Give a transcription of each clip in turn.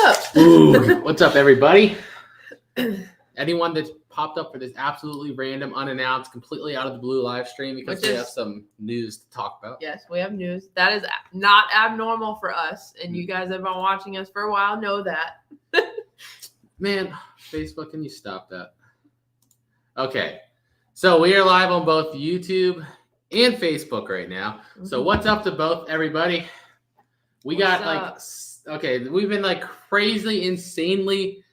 up? Ooh, what's up, everybody? Anyone that's popped up for this absolutely random, unannounced, completely out of the blue live stream because we have some news to talk about. Yes, we have news. That is not abnormal for us, and you guys have been watching us for a while know that. Man, Facebook, can you stop that? Okay, so we are live on both YouTube and Facebook right now. Mm-hmm. So what's up to both, everybody? We've been like crazily, insanely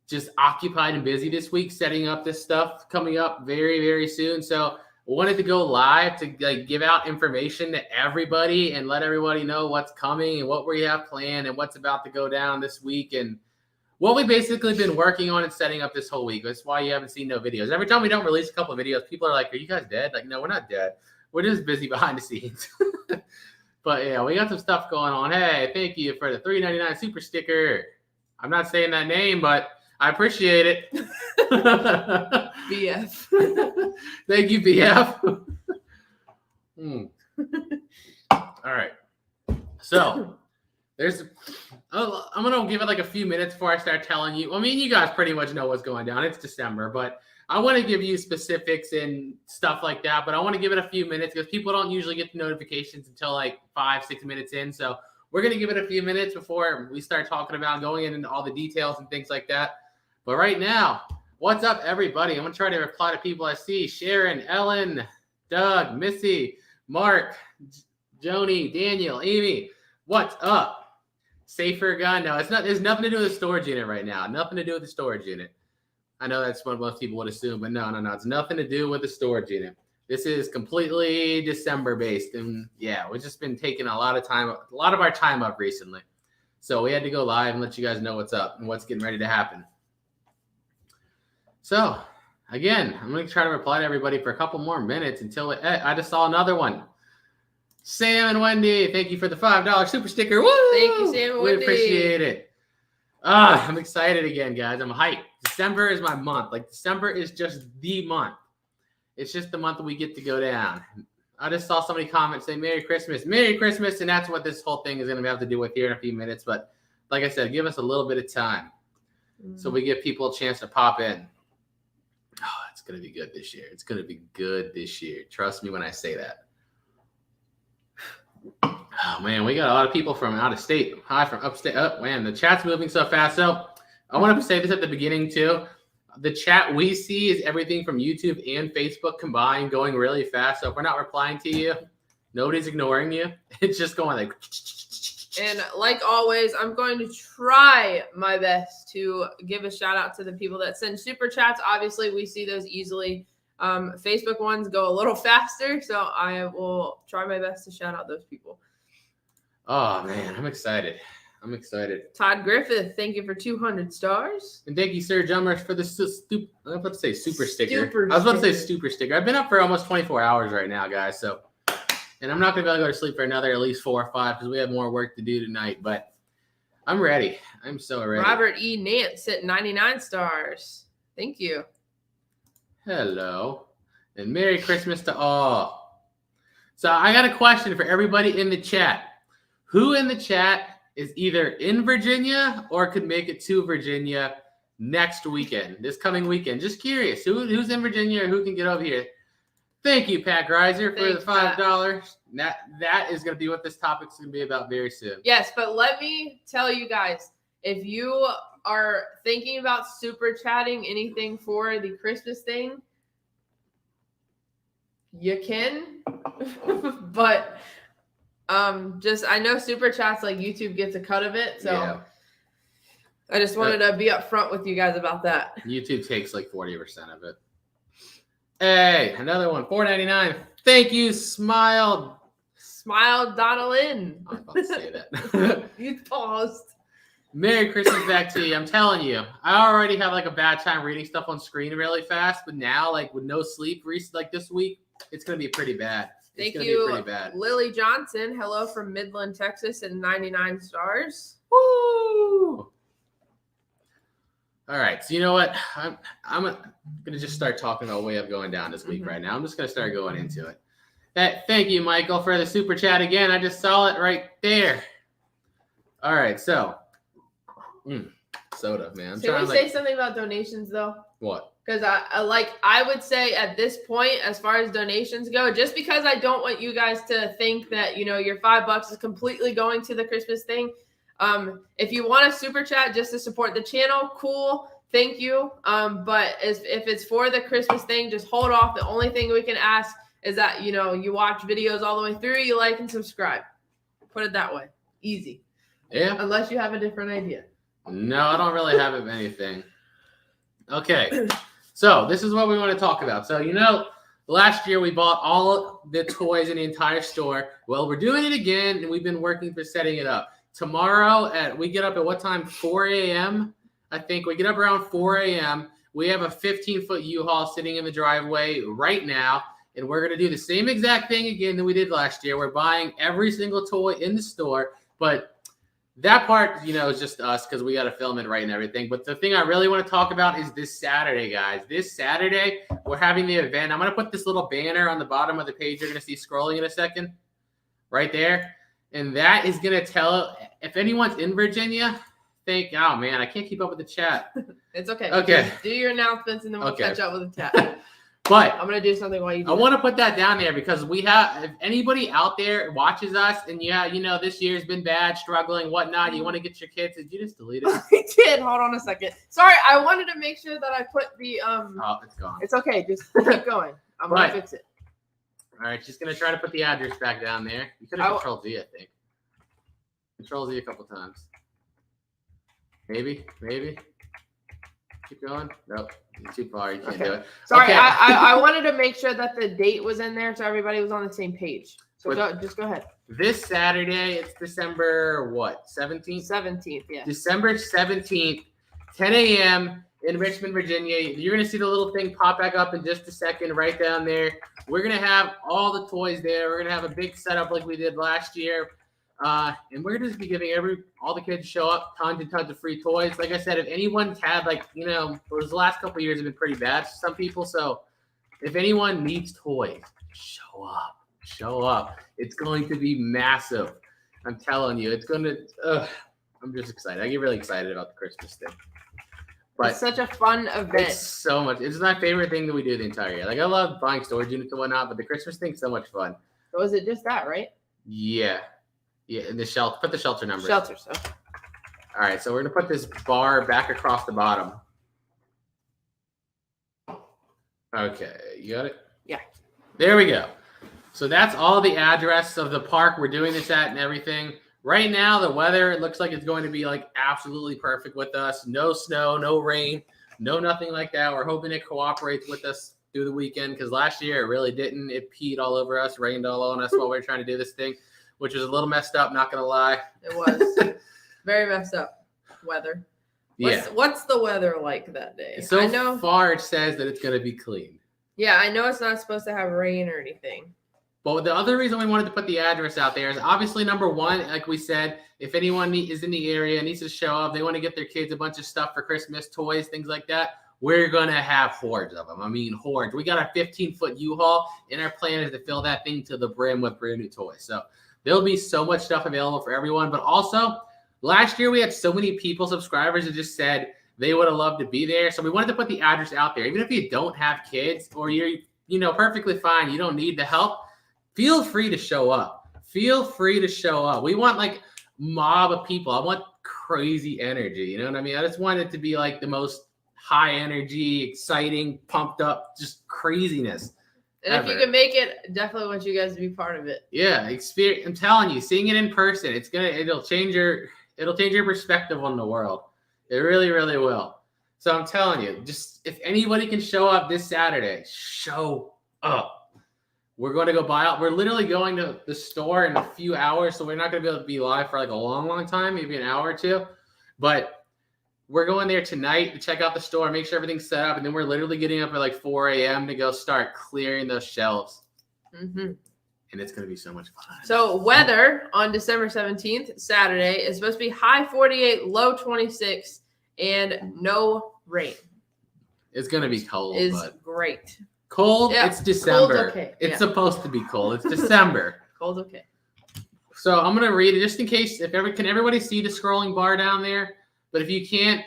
just occupied and busy this week setting up this stuff coming up very, very soon. So we wanted to go live to give out information to everybody and let everybody know what's coming and what we have planned and what's about to go down this week and what we've basically been working on and setting up this whole week. That's why you haven't seen no videos. Every time we don't release a couple of videos, people are like, are you guys dead? Like, no, we're not dead. We're just busy behind the scenes. But yeah, we got some stuff going on. Hey, thank you for the $3.99 super sticker. I'm not saying that name, but I appreciate it. BF. Thank you, BF. All right. So I'm going to give it like a few minutes before I start telling you. I mean, you guys pretty much know what's going down. It's December, but I want to give you specifics and stuff like that. But I want to give it a few minutes because people don't usually get the notifications until like 5-6 minutes in. So we're going to give it a few minutes before we start talking about going into all the details and things like that. But right now, what's up, everybody? I'm going to try to reply to people I see. Sharon, Ellen, Doug, Missy, Mark, Joni, Daniel, Amy. What's up? Safer gun? No, it's not. There's nothing to do with the storage unit right now. Nothing to do with the storage unit. I know that's what most people would assume, but no. It's nothing to do with the storage unit. This is completely December based. And yeah, we've just been taking a lot of our time up recently. So we had to go live and let you guys know what's up and what's getting ready to happen. So, again, I'm going to try to reply to everybody for a couple more minutes until I just saw another one. Sam and Wendy, thank you for the $5 super sticker. Woo! Thank you, Sam and Wendy. We appreciate it. I'm excited again, guys. I'm hyped. December is my month. Like, December is just the month. It's just the month that we get to go down. I just saw somebody comment say, Merry Christmas. Merry Christmas, and that's what this whole thing is going to have to do with here in a few minutes. But like I said, give us a little bit of time so we give people a chance to pop in. Oh, it's going to be good this year. It's going to be good this year. Trust me when I say that. Oh, man, we got a lot of people from out of state. Hi, from upstate. Oh, man, the chat's moving so fast. So I want to say this at the beginning, too. The chat we see is everything from YouTube and Facebook combined going really fast. So if we're not replying to you, nobody's ignoring you. It's just going like... And like always, I'm going to try my best to give a shout out to the people that send super chats. Obviously, we see those easily. Facebook ones go a little faster, so I will try my best to shout out those people. Oh, man, I'm excited. Todd Griffith, thank you for 200 stars. And thank you, Sir Jummers, for the I was about to say super sticker. I was about to say super sticker. I've been up for almost 24 hours right now, guys, so... And I'm not going to be able to go to sleep for another at least 4 or 5 because we have more work to do tonight. But I'm ready. I'm so ready. Robert E. Nance at 99 stars. Thank you. Hello. And Merry Christmas to all. So I got a question for everybody in the chat. Who in the chat is either in Virginia or could make it to Virginia next weekend, this coming weekend? Just curious. Who's in Virginia or who can get over here? Thank you, Pat Greiser, for the $5. That is going to be what this topic's going to be about very soon. Yes, but let me tell you guys, if you are thinking about super chatting anything for the Christmas thing, you can. But I know super chats, like YouTube gets a cut of it, so yeah. I just wanted to be upfront with you guys about that. YouTube takes like 40% of it. Hey, another one, $4.99. Thank you, Smile Donalyn. I was about to say that. You paused. Merry Christmas back to you. I'm telling you, I already have like a bad time reading stuff on screen really fast, but now, like with no sleep, like this week, it's gonna be pretty bad. Thank you, Lily Johnson. Hello from Midland, Texas, and 99 stars. Woo! All right, so you know what? I'm gonna just start talking about way of going down this week right now. I'm just gonna start going into it. Thank you, Michael, for the super chat again. I just saw it right there. All right, so Soda, man. Can we say something about donations though? What? Because I would say at this point, as far as donations go, just because I don't want you guys to think that, you know, your $5 is completely going to the Christmas thing. If you want a super chat just to support the channel, cool. Thank you. But if it's for the Christmas thing, just hold off. The only thing we can ask is that, you know, you watch videos all the way through, you like and subscribe. Put it that way. Easy. Yeah. Unless you have a different idea. No, I don't really have anything. Okay. So this is what we want to talk about. So, you know, last year we bought all the toys in the entire store. Well, we're doing it again, and we've been working for setting it up. Tomorrow we get up at what time? 4 a.m. I think we get up around 4 a.m. We have a 15-foot U-Haul sitting in the driveway right now, and we're going to do the same exact thing again that we did last year. We're buying every single toy in the store, but that part, you know, is just us because we got to film it right and everything. But the thing I really want to talk about is this Saturday, guys. This Saturday, we're having the event. I'm going to put this little banner on the bottom of the page you're going to see scrolling in a second. Right there. And that is going to tell, if anyone's in Virginia, oh, man, I can't keep up with the chat. It's okay. Okay. Do your announcements, and then we'll catch up with the chat. But I'm going to do something while you do I want to put that down there because we have, if anybody out there watches us and yeah, you know, this year's been bad, struggling, whatnot, you want to get your kids, did you just delete it? I did. Hold on a second. Sorry, I wanted to make sure that I put the Oh, it's gone. It's okay. Just keep going. I'm going to fix it. All right, she's going to try to put the address back down there. You could have Control Z, I think. Control Z a couple times. Maybe. Keep going. Nope. You're too far. You can't do it. Sorry, okay. I wanted to make sure that the date was in there so everybody was on the same page. So just go ahead. This Saturday, it's December what? 17th? 17th, yeah. December 17th, 10 a.m. in Richmond, Virginia. You're going to see the little thing pop back up in just a second right down there. We're going to have all the toys there. We're going to have a big setup like we did last year. And we're going to be giving all the kids show up, tons and tons of free toys. Like I said, if anyone's had, like, you know, those last couple of years have been pretty bad for some people. So if anyone needs toys, show up. Show up. It's going to be massive. I'm telling you, it's going to, I'm just excited. I get really excited about the Christmas thing. But it's such a fun event. It's so much. It's my favorite thing that we do the entire year. Like, I love buying storage units and whatnot, but the Christmas thing's so much fun. So is it just that, right? Yeah. Yeah, and the shelter. Put the shelter numbers. Shelters. Okay. All right, so we're gonna put this bar back across the bottom. Okay, you got it? Yeah. There we go. So that's all the address of the park we're doing this at and everything. Right now, the weather, it looks like it's going to be like absolutely perfect with us. No snow, no rain, no nothing like that. We're hoping it cooperates with us through the weekend because last year it really didn't. It peed all over us, rained all on us while we were trying to do this thing, which was a little messed up, not going to lie. It was. Very messed up weather. What's the weather like that day? So far, it says that it's going to be clean. Yeah, I know it's not supposed to have rain or anything. But the other reason we wanted to put the address out there is obviously, number one, like we said, if anyone is in the area, needs to show up, they want to get their kids a bunch of stuff for Christmas, toys, things like that, we're going to have hordes of them. I mean, hordes. We got a 15-foot U-Haul, and our plan is to fill that thing to the brim with brand new toys. So there'll be so much stuff available for everyone. But also, last year we had so many subscribers that just said they would have loved to be there. So we wanted to put the address out there. Even if you don't have kids or you're, perfectly fine, you don't need the help, feel free to show up. Feel free to show up. We want like mob of people. I want crazy energy. You know what I mean? I just want it to be like the most high energy, exciting, pumped up, just craziness. And if you can make it, definitely want you guys to be part of it. Yeah, experience. I'm telling you, seeing it in person, it'll change your perspective on the world. It really, really will. So I'm telling you, just if anybody can show up this Saturday, show up. We're going to go buy out. We're literally going to the store in a few hours, so we're not going to be able to be live for like a long, long time, maybe an hour or two. But we're going there tonight to check out the store, make sure everything's set up, and then we're literally getting up at like 4 a.m. to go start clearing those shelves. Mm-hmm. And it's going to be so much fun. So weather on December 17th, Saturday, is supposed to be high 48, low 26, and no rain. It's going to be cold. Great. Cold? Yeah, it's December. Cold's okay. It's supposed to be cold. It's December. Cold's okay. So I'm going to read it just in case. Can everybody see the scrolling bar down there? But if you can't,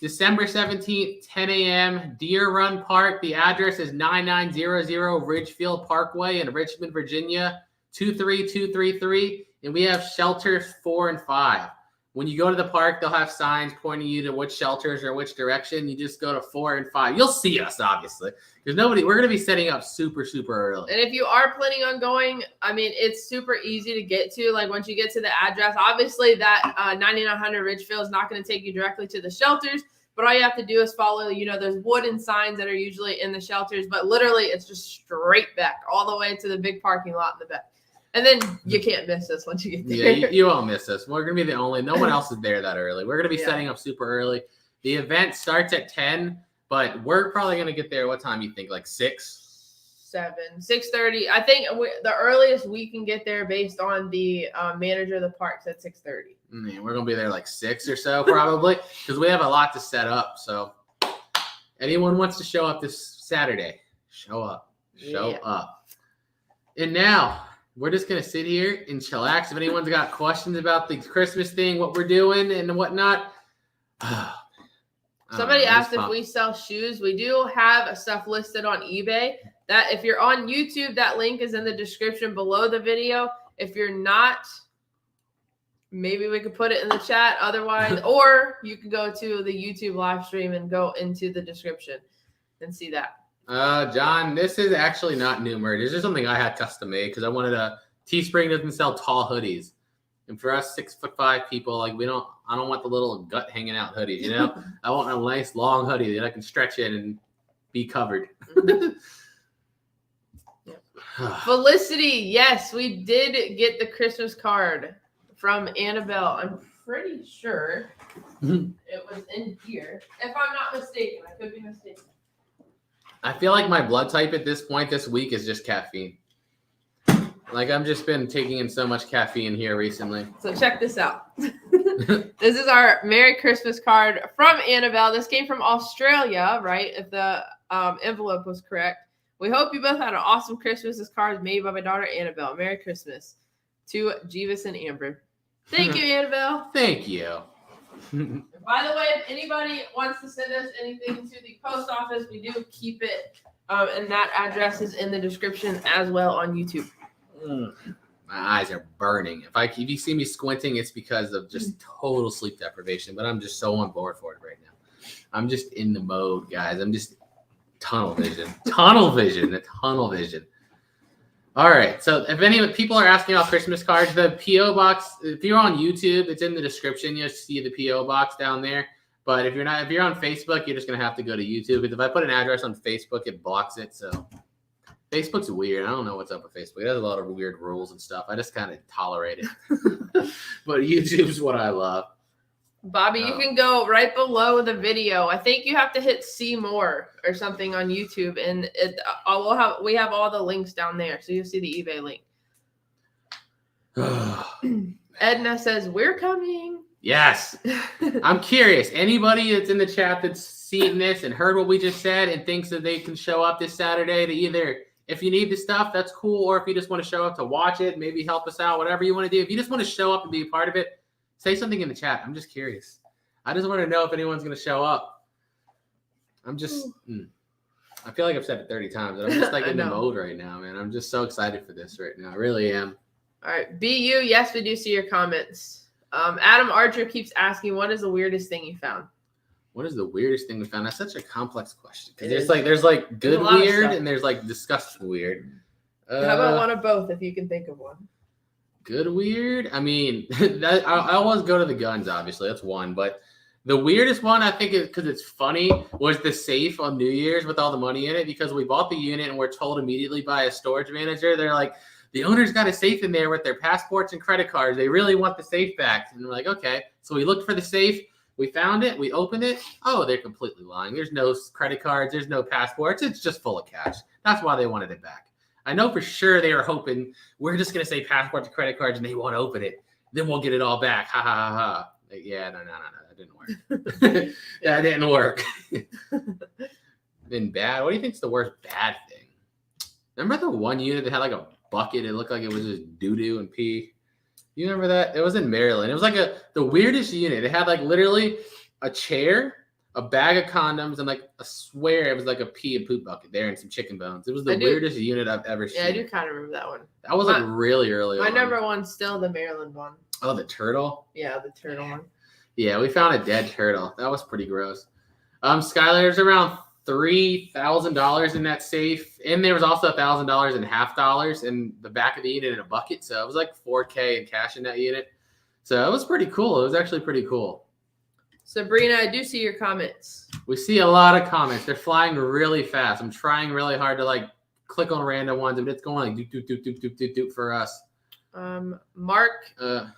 December 17th, 10 a.m., Deer Run Park. The address is 9900 Ridgefield Parkway in Richmond, Virginia, 23233. And we have shelters 4 and 5. When you go to the park, they'll have signs pointing you to which shelters or which direction. You just go to 4 and 5. You'll see us, obviously, because we're going to be setting up super, super early. And if you are planning on going, I mean, it's super easy to get to. Like once you get to the address, obviously that 9900 Ridgefield is not going to take you directly to the shelters, but all you have to do is follow, those wooden signs that are usually in the shelters, but literally it's just straight back all the way to the big parking lot in the back. And then you can't miss us once you get there. Yeah, you won't miss us. We're going to be the only. No one else is there that early. We're going to be setting up super early. The event starts at 10, but we're probably going to get there. What time you think? Like 6? 7, 6:30. I think the earliest we can get there based on the manager of the parks at 6:30. Yeah, we're going to be there like 6 or so probably because we have a lot to set up. So anyone wants to show up this Saturday, show up. Show up. And now we're just going to sit here and chillax. If anyone's got questions about the Christmas thing, what we're doing and whatnot. Somebody asked if we sell shoes. We do have stuff listed on eBay. That if you're on YouTube, that link is in the description below the video. If you're not, maybe we could put it in the chat otherwise, or you can go to the YouTube live stream and go into the description and see that. John, this is actually not new merch. This is something I had custom made because I wanted Teespring doesn't sell tall hoodies. And for us 6'5" people, like I don't want the little gut hanging out hoodies, I want a nice long hoodie that I can stretch in and be covered. Felicity, yes, we did get the Christmas card from Annabelle. I'm pretty sure it was in here. If I'm not mistaken, I could be mistaken. I feel like my blood type at this point this week is just caffeine. Like I've just been taking in so much caffeine here recently. So check this out. This is our Merry Christmas card from Annabelle. This came from Australia, right? If the envelope was correct. We hope you both had an awesome Christmas. This card is made by my daughter Annabelle. Merry Christmas to Jebus and Amber. Thank you, Annabelle. Thank you. By the way, if anybody wants to send us anything to the post office, we do keep it, and that address is in the description as well on YouTube. My eyes are burning. If you see me squinting, it's because of just total sleep deprivation, but I'm just so on board for it right now. I'm just in the mode, guys. I'm just tunnel vision. Tunnel vision. All right. So if any people are asking about Christmas cards, the P.O. box, if you're on YouTube, it's in the description. You'll see the P.O. box down there. But if you're on Facebook, you're just going to have to go to YouTube. Because if I put an address on Facebook, it blocks it. So Facebook's weird. I don't know what's up with Facebook. It has a lot of weird rules and stuff. I just kind of tolerate it. But YouTube's what I love. Bobby, you can go right below the video. I think you have to hit see more or something on YouTube, and we have all the links down there, so you'll see the eBay link. Edna says we're coming. Yes, I'm curious. Anybody that's in the chat that's seen this and heard what we just said and thinks that they can show up this Saturday to either, if you need the stuff, that's cool, or if you just want to show up to watch it, maybe help us out, whatever you want to do. If you just want to show up and be a part of it, say something in the chat. I'm just curious. I just want to know if anyone's going to show up. I feel like I've said it 30 times. I'm just like in the mode right now, man. I'm just so excited for this right now. I really am. All right. BU, yes, we do see your comments. Adam Archer keeps asking, what is the weirdest thing you found? What is the weirdest thing we found? That's such a complex question. Because there's like good weird and there's like disgusting weird. How about one of both if you can think of one? Good weird? I mean, I always go to the guns, obviously. That's one. But the weirdest one, I think, is because it's funny, was the safe on New Year's with all the money in it. Because we bought the unit and we're told immediately by a storage manager, they're like, the owner's got a safe in there with their passports and credit cards. They really want the safe back. And we're like, okay. So we looked for the safe. We found it. We opened it. Oh, they're completely lying. There's no credit cards. There's no passports. It's just full of cash. That's why they wanted it back. I know for sure they were hoping we're just going to say passports and credit cards and they won't open it. Then we'll get it all back. Ha, ha, ha, ha. Like, yeah, no. That didn't work. That didn't work. Been bad. What do you think's the worst bad thing? Remember the one unit that had like a bucket? It looked like it was just doo-doo and pee. You remember that? It was in Maryland. It was like the weirdest unit. It had like literally a chair, a bag of condoms, and like I swear it was like a pee and poop bucket there and some chicken bones. It was the weirdest unit I've ever seen. Yeah, I do kind of remember that one. That was like really early My on. number one's still the Maryland one. Oh, the turtle? Yeah, the turtle one. Yeah, we found a dead turtle. That was pretty gross. Skylar, there's around $3,000 in that safe, and there was also $1,000 in half dollars in the back of the unit in a bucket. So it was like $4K in cash in that unit. So it was pretty cool. It was actually pretty cool. Sabrina, I do see your comments. We see a lot of comments. They're flying really fast. I'm trying really hard to like click on random ones, but it's going like doop doop doop doop doop doop for us. Mark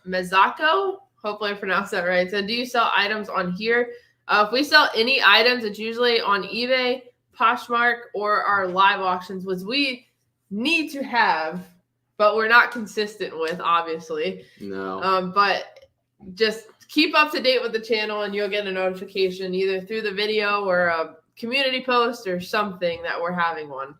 Mezzaco, hopefully I pronounced that right. So, do you sell items on here? If we sell any items, it's usually on eBay, Poshmark, or our live auctions, which we need to have, but we're not consistent with, obviously. No. But just keep up to date with the channel, and you'll get a notification either through the video or a community post or something that we're having one.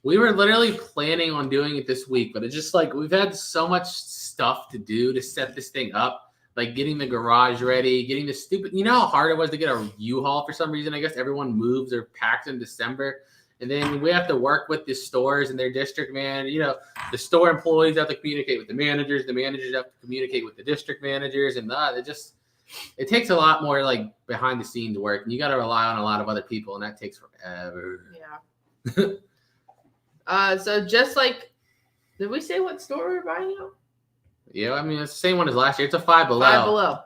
We were literally planning on doing it this week, but it's just like we've had so much stuff to do to set this thing up, like getting the garage ready, getting the stupid, you know how hard it was to get a U-Haul for some reason. I guess everyone moves or packs in December. And then we have to work with the stores and their district man. You know, the store employees have to communicate with the managers have to communicate with the district managers. And it takes a lot more like behind the scenes work. And you got to rely on a lot of other people, and that takes forever. Yeah. So just like, did we say what store we're buying out? Yeah, I mean, it's the same one as last year. It's a Five Below. Five Below.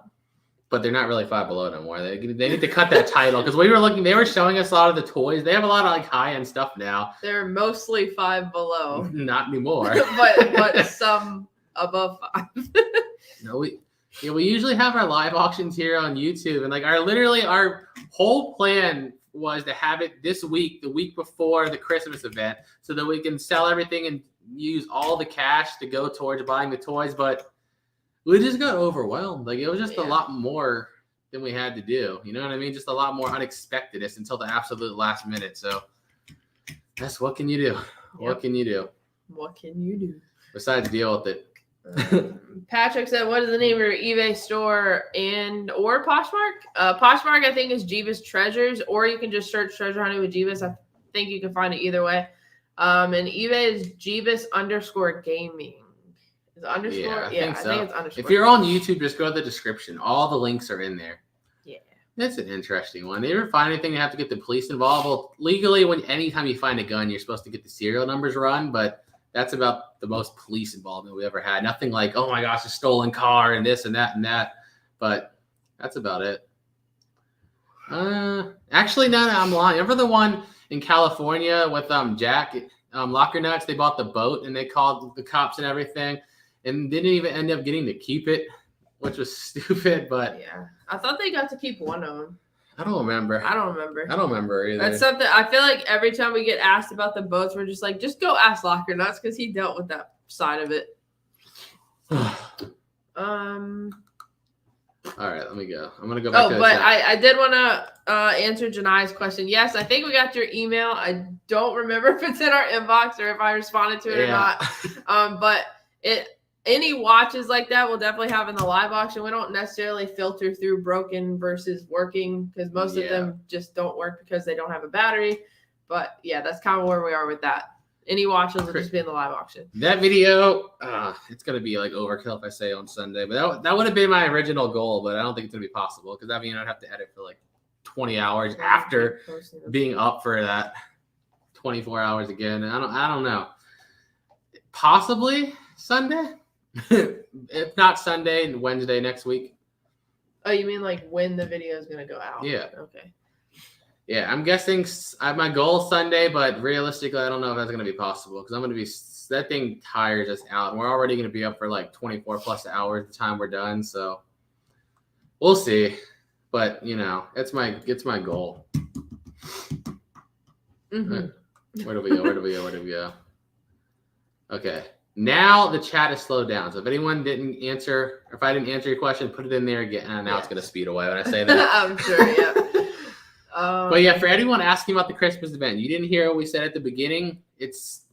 But they're not really Five Below no more. They need to cut that title because we were looking. They were showing us a lot of the toys. They have a lot of like high-end stuff now. They're mostly Five Below. Not anymore. but some above 5. No, we usually have our live auctions here on YouTube, and like our whole plan was to have it this week, the week before the Christmas event, so that we can sell everything and use all the cash to go towards buying the toys. But we just got overwhelmed. Like it was just a lot more than we had to do. You know what I mean? Just a lot more unexpectedness until the absolute last minute. So that's what can you do? Yep. What can you do? What can you do? Besides deal with it. Patrick said, what is the name of your eBay store or Poshmark? Poshmark, I think, is Jebus Treasures, or you can just search treasure hunting with Jebus. I think you can find it either way. And eBay is Jebus_gaming. Is it underscore? Yeah, I think it's underscore. If you're on YouTube, just go to the description. All the links are in there. Yeah. That's an interesting one. You ever find anything you have to get the police involved? Well, legally, anytime you find a gun, you're supposed to get the serial numbers run, but that's about the most police involvement we ever had. Nothing like, oh my gosh, a stolen car and this and that and that. But that's about it. Actually, no, I'm lying. Remember the one in California with Jack Locker Nuts? They bought the boat and they called the cops and everything, and didn't even end up getting to keep it, which was stupid. But yeah, I thought they got to keep one of them. I don't remember. I don't remember Either. That's something I feel like every time we get asked about the boats, we're just like, just go ask Locker Nuts because he dealt with that side of it. All right, let me go. I'm gonna go back. I did want to answer Janai's question. Yes, I think we got your email. I don't remember if it's in our inbox or if I responded to it or not. But any watches like that we'll definitely have in the live auction. We don't necessarily filter through broken versus working because most of them just don't work because they don't have a battery. But yeah, that's kind of where we are with that. Any watches will just be in the live auction. That video, it's going to be like overkill if I say on Sunday. But that would have been my original goal, but I don't think it's going to be possible because that means I'd have to edit for like 20 hours after being up for that 24 hours again. I don't know. Possibly Sunday. If not Sunday, and Wednesday next week. Oh, you mean like when the video is going to go out? Yeah. Okay. Yeah, I'm guessing my goal is Sunday, but realistically, I don't know if that's going to be possible because I'm going to be that thing tires us out, and we're already going to be up for like 24 plus hours the time we're done. So we'll see, but you know, it's my goal. Mm-hmm. Where do we go? Okay. Now the chat is slowed down. So if anyone didn't answer, or if I didn't answer your question, put it in there again. And now it's going to speed away when I say that. I'm sure, yeah. But yeah, for anyone asking about the Christmas event, you didn't hear what we said at the beginning.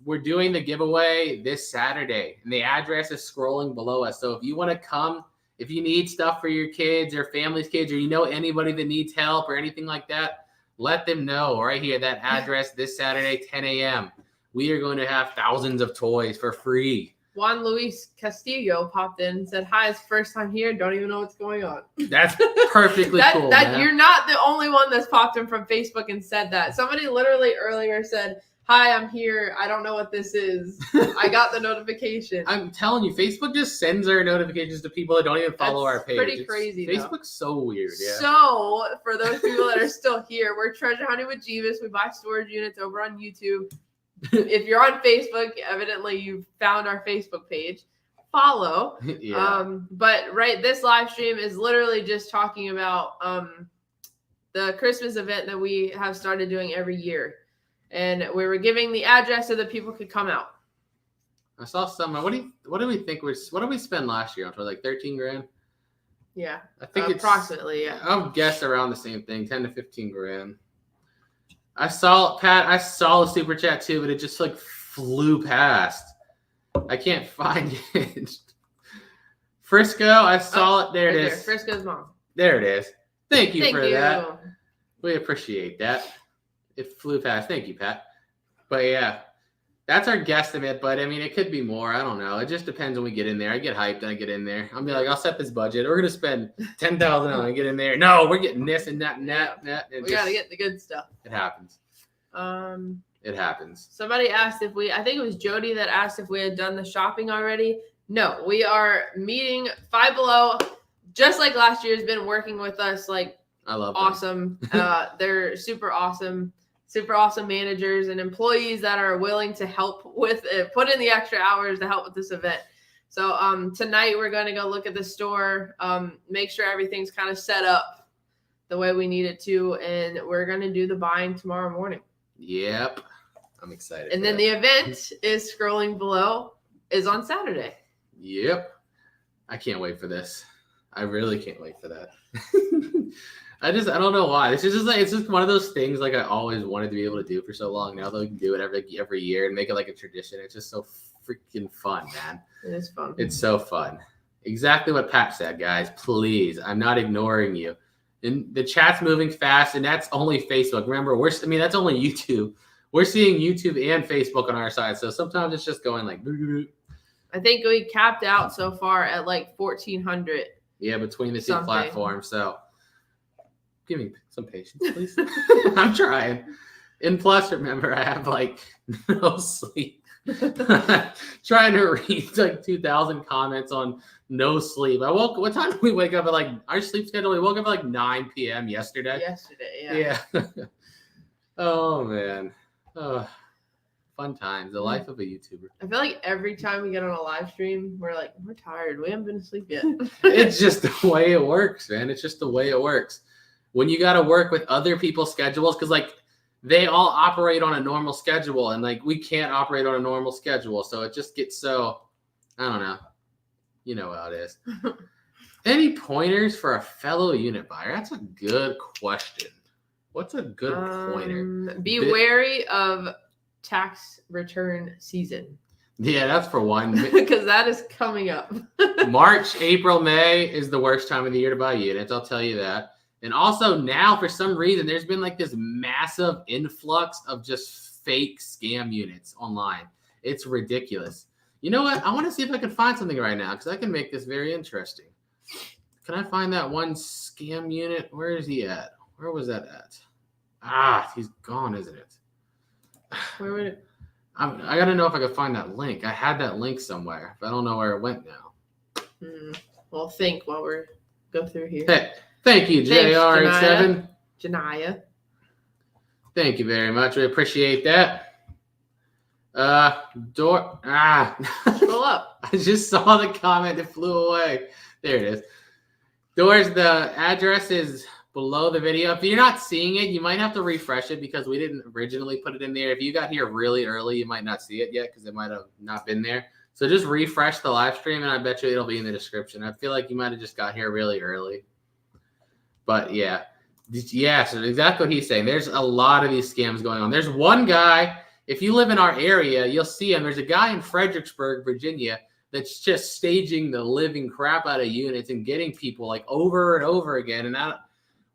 We're doing the giveaway this Saturday, and the address is scrolling below us. So if you want to come If you need stuff for your kids or family's kids, or you know anybody that needs help or anything like that, let them know right here. That address this Saturday, 10 a.m. We are going to have thousands of toys for free. Juan Luis Castillo popped in and said, "Hi, it's first time here. Don't even know what's going on." That's perfectly cool. Man. You're not the only one that's popped in from Facebook and said that. Somebody literally earlier said, "Hi, I'm here. I don't know what this is. I got the notification." I'm telling you, Facebook just sends our notifications to people that don't even follow our page. Pretty crazy. Facebook's so weird. Yeah. So for those people that are still here, we're treasure hunting with Jebus. We buy storage units over on YouTube. If you're on Facebook, evidently you found our Facebook page. Follow. Yeah. But this live stream is literally just talking about the Christmas event that we have started doing every year. And we were giving the address so that people could come out. I saw some. What do we think? What did we spend last year on? For like 13 grand? Yeah. I think approximately, yeah. I'll guess around the same thing, 10 to 15 grand. I saw the super chat too, but it just like flew past. I can't find it. Frisco, I saw it. There it is. Frisco's mom. There it is. Thank you for that. We appreciate that. It flew past. Thank you, Pat. But yeah, that's our guesstimate. But I mean, it could be more. I don't know. It just depends when we get in there. I get hyped and I get in there. I'll be like, I'll set this budget. We're gonna spend $10,000 and get in there. No, we're getting this and that and that. We gotta get the good stuff. It happens. It happens. Somebody asked I think it was Jody that asked if we had done the shopping already. No, we are meeting Five Below, just like last year, has been working with us. Like, I love awesome. They're super awesome managers and employees that are willing to help with it, put in the extra hours to help with this event. So tonight we're going to go look at the store, make sure everything's kind of set up the way we need it to, and we're going to do the buying tomorrow morning. Yep. I'm excited. And then the event is scrolling below, is on Saturday. Yep. I can't wait for this. I really can't wait for that. I don't know why. It's just one of those things like I always wanted to be able to do for so long. Now that we can do it every year and make it like a tradition, it's just so freaking fun, man. It is fun. It's so fun. Exactly what Pat said, guys. Please, I'm not ignoring you. And the chat's moving fast, and that's only Facebook. Remember, that's only YouTube. We're seeing YouTube and Facebook on our side, so sometimes it's just going like. I think we capped out so far at like 1,400. Yeah, between the two platforms. So, give me some patience, please. I'm trying. And plus, remember, I have like no sleep. Trying to read like 2,000 comments on no sleep. What time did we wake up at? Like our sleep schedule, we woke up at like 9 p.m. yesterday. Yeah. Oh man. Fun times. The life of a YouTuber. I feel like every time we get on a live stream, we're tired. We haven't been asleep yet. It's just the way it works, man. It's just the way it works. When you got to work with other people's schedules, because like they all operate on a normal schedule, and like we can't operate on a normal schedule, so it just gets so. I don't know. You know how it is. Any pointers for a fellow unit buyer? That's a good question. What's a good pointer? Be wary of tax return season. Yeah, that's for one. Because that is coming up. March, April, May is the worst time of the year to buy units. I'll tell you that. And also now, for some reason, there's been like this massive influx of just fake scam units online. It's ridiculous. You know what? I want to see if I can find something right now because I can make this very interesting. Can I find that one scam unit? Where is he at? Where was that at? He's gone, isn't it? Where would it? I got to know if I could find that link. I had that link somewhere, but I don't know where it went now. Well, think while we're go through here. Hey, thank you, JR87. Janaya. Thank you very much. We appreciate that. Scroll up. I just saw the comment. It flew away. There it is. Doors, the address is below the video. If you're not seeing it, you might have to refresh it because we didn't originally put it in there. If you got here really early, you might not see it yet because it might have not been there. So just refresh the live stream, and I bet you it'll be in the description. I feel like you might have just got here really early. But yeah. Yeah, so exactly what he's saying. There's a lot of these scams going on. There's one guy, if you live in our area, you'll see him. There's a guy in Fredericksburg, Virginia, that's just staging the living crap out of units and getting people like over and over again. And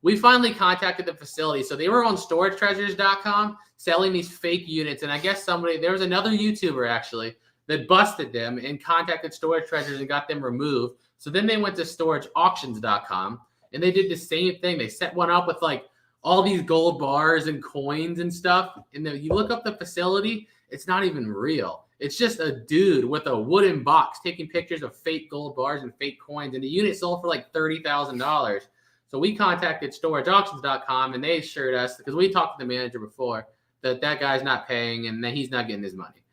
we finally contacted the facility. So they were on storagetreasures.com selling these fake units. And I guess there was another YouTuber actually that busted them and contacted Storage Treasures and got them removed. So then they went to storageauctions.com and they did the same thing. They set one up with like all these gold bars and coins and stuff. And then you look up the facility, it's not even real. It's just a dude with a wooden box taking pictures of fake gold bars and fake coins. And the unit sold for like $30,000. So we contacted storageauctions.com and they assured us, because we talked to the manager before, that guy's not paying and that he's not getting his money.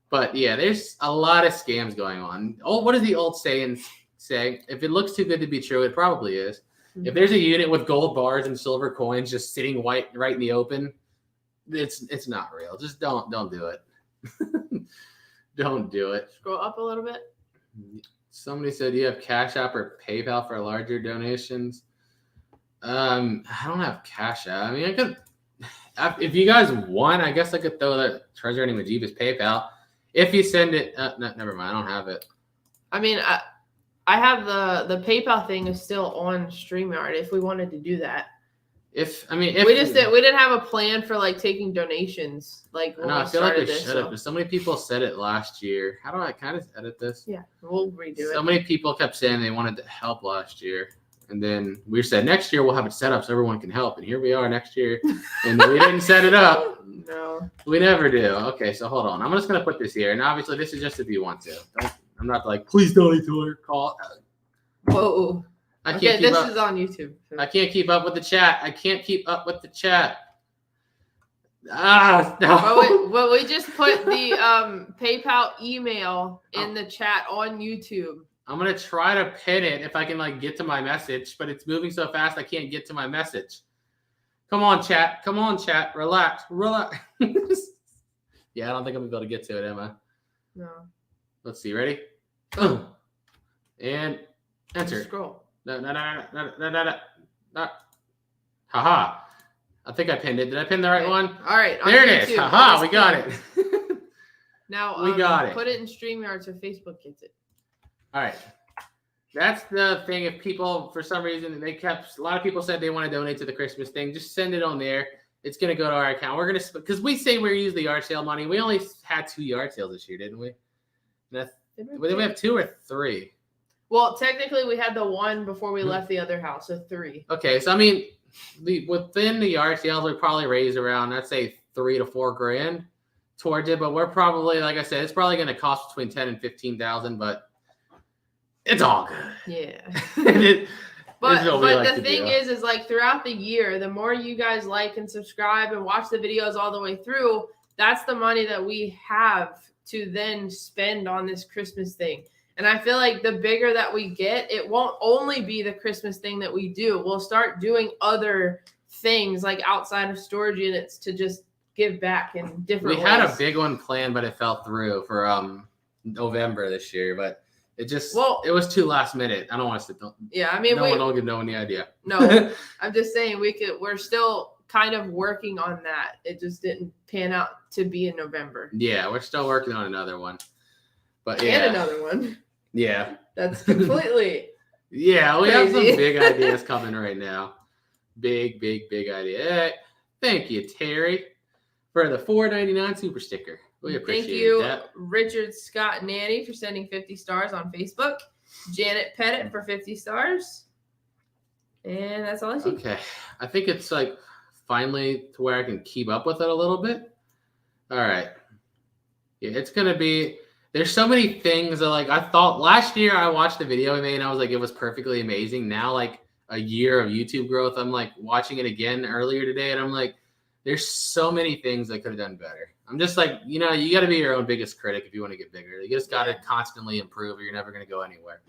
But yeah, there's a lot of scams going on. Oh, what does the old saying say? If it looks too good to be true, it probably is. If there's a unit with gold bars and silver coins just sitting right in the open, it's not real. Just don't do it. Don't do it. Scroll up a little bit. Somebody said you have Cash App or PayPal for larger donations. I don't have Cash App. I mean, I could, if you guys want, I guess I could throw that treasure hunting with Jebus PayPal. If you send it, no, never mind. I don't have it. I mean, I have the PayPal thing is still on StreamYard if we wanted to do that. We didn't have a plan for like taking donations. Like when I feel like we should have. So. So many people said it last year. How do I kind of edit this? Yeah, we'll redo it. So many people kept saying they wanted to help last year. And then we said next year we'll have it set up so everyone can help. And here we are next year. And we didn't set it up. No. We never do. Okay, so hold on. I'm just going to put this here. And obviously this is just if you want to. I'm not like, please donate to our call. Whoa. Okay, this is on YouTube. So. I can't keep up with the chat. No. But we just put the PayPal email in the chat on YouTube. I'm going to try to pin it if I can like get to my message, but it's moving so fast I can't get to my message. Come on, chat. Relax. Yeah, I don't think I'm going to be able to get to it, am I? No. Let's see. Ready? And enter. Scroll. No. Haha. I think I pinned it. Did I pin the right one? All right. There it is. Haha. We got it. Now we got it. Put it in StreamYard so Facebook gets it. All right. That's the thing. If people, for some reason, a lot of people said they want to donate to the Christmas thing, just send it on there. It's going to go to our account. We're going to, because we say we're using the yard sale money. We only had 2 yard sales this year, didn't we? Did we have 2 or 3? Well, technically, we had the 1 before we left the other house, so 3. Okay, so I mean, within the yard sales, we probably raised around, I'd say, $3,000 to $4,000 towards it. But we're probably, like I said, it's probably going to cost between $10,000 and $15,000. But it's all good. Yeah. But the thing is like throughout the year, the more you guys like and subscribe and watch the videos all the way through, that's the money that we have to then spend on this Christmas thing. And I feel like the bigger that we get, it won't only be the Christmas thing that we do. We'll start doing other things like outside of storage units to just give back in different ways. We had a big one planned, but it fell through for November this year. But it was too last minute. I don't want us to. Yeah, I mean, no one will give no any idea. No, I'm just saying we're still kind of working on that. It just didn't pan out to be in November. Yeah, we're still working on another one. But yeah. And another one. Yeah. That's completely yeah, we crazy. have some big ideas coming right now. Big idea. Hey, thank you, Terry, for the $4.99 super sticker. We appreciate that. Thank you, Richard Scott Nanny, for sending 50 stars on Facebook. Janet Pettit for 50 stars. And that's all I see. Okay. I think it's like finally to where I can keep up with it a little bit. All right. Yeah, it's going to be, there's so many things that like I thought last year I watched the video I made and I was like, it was perfectly amazing. Now, like a year of YouTube growth, I'm like watching it again earlier today and I'm like, there's so many things I could have done better. I'm just like, you got to be your own biggest critic if you want to get bigger. You just got to constantly improve or you're never going to go anywhere.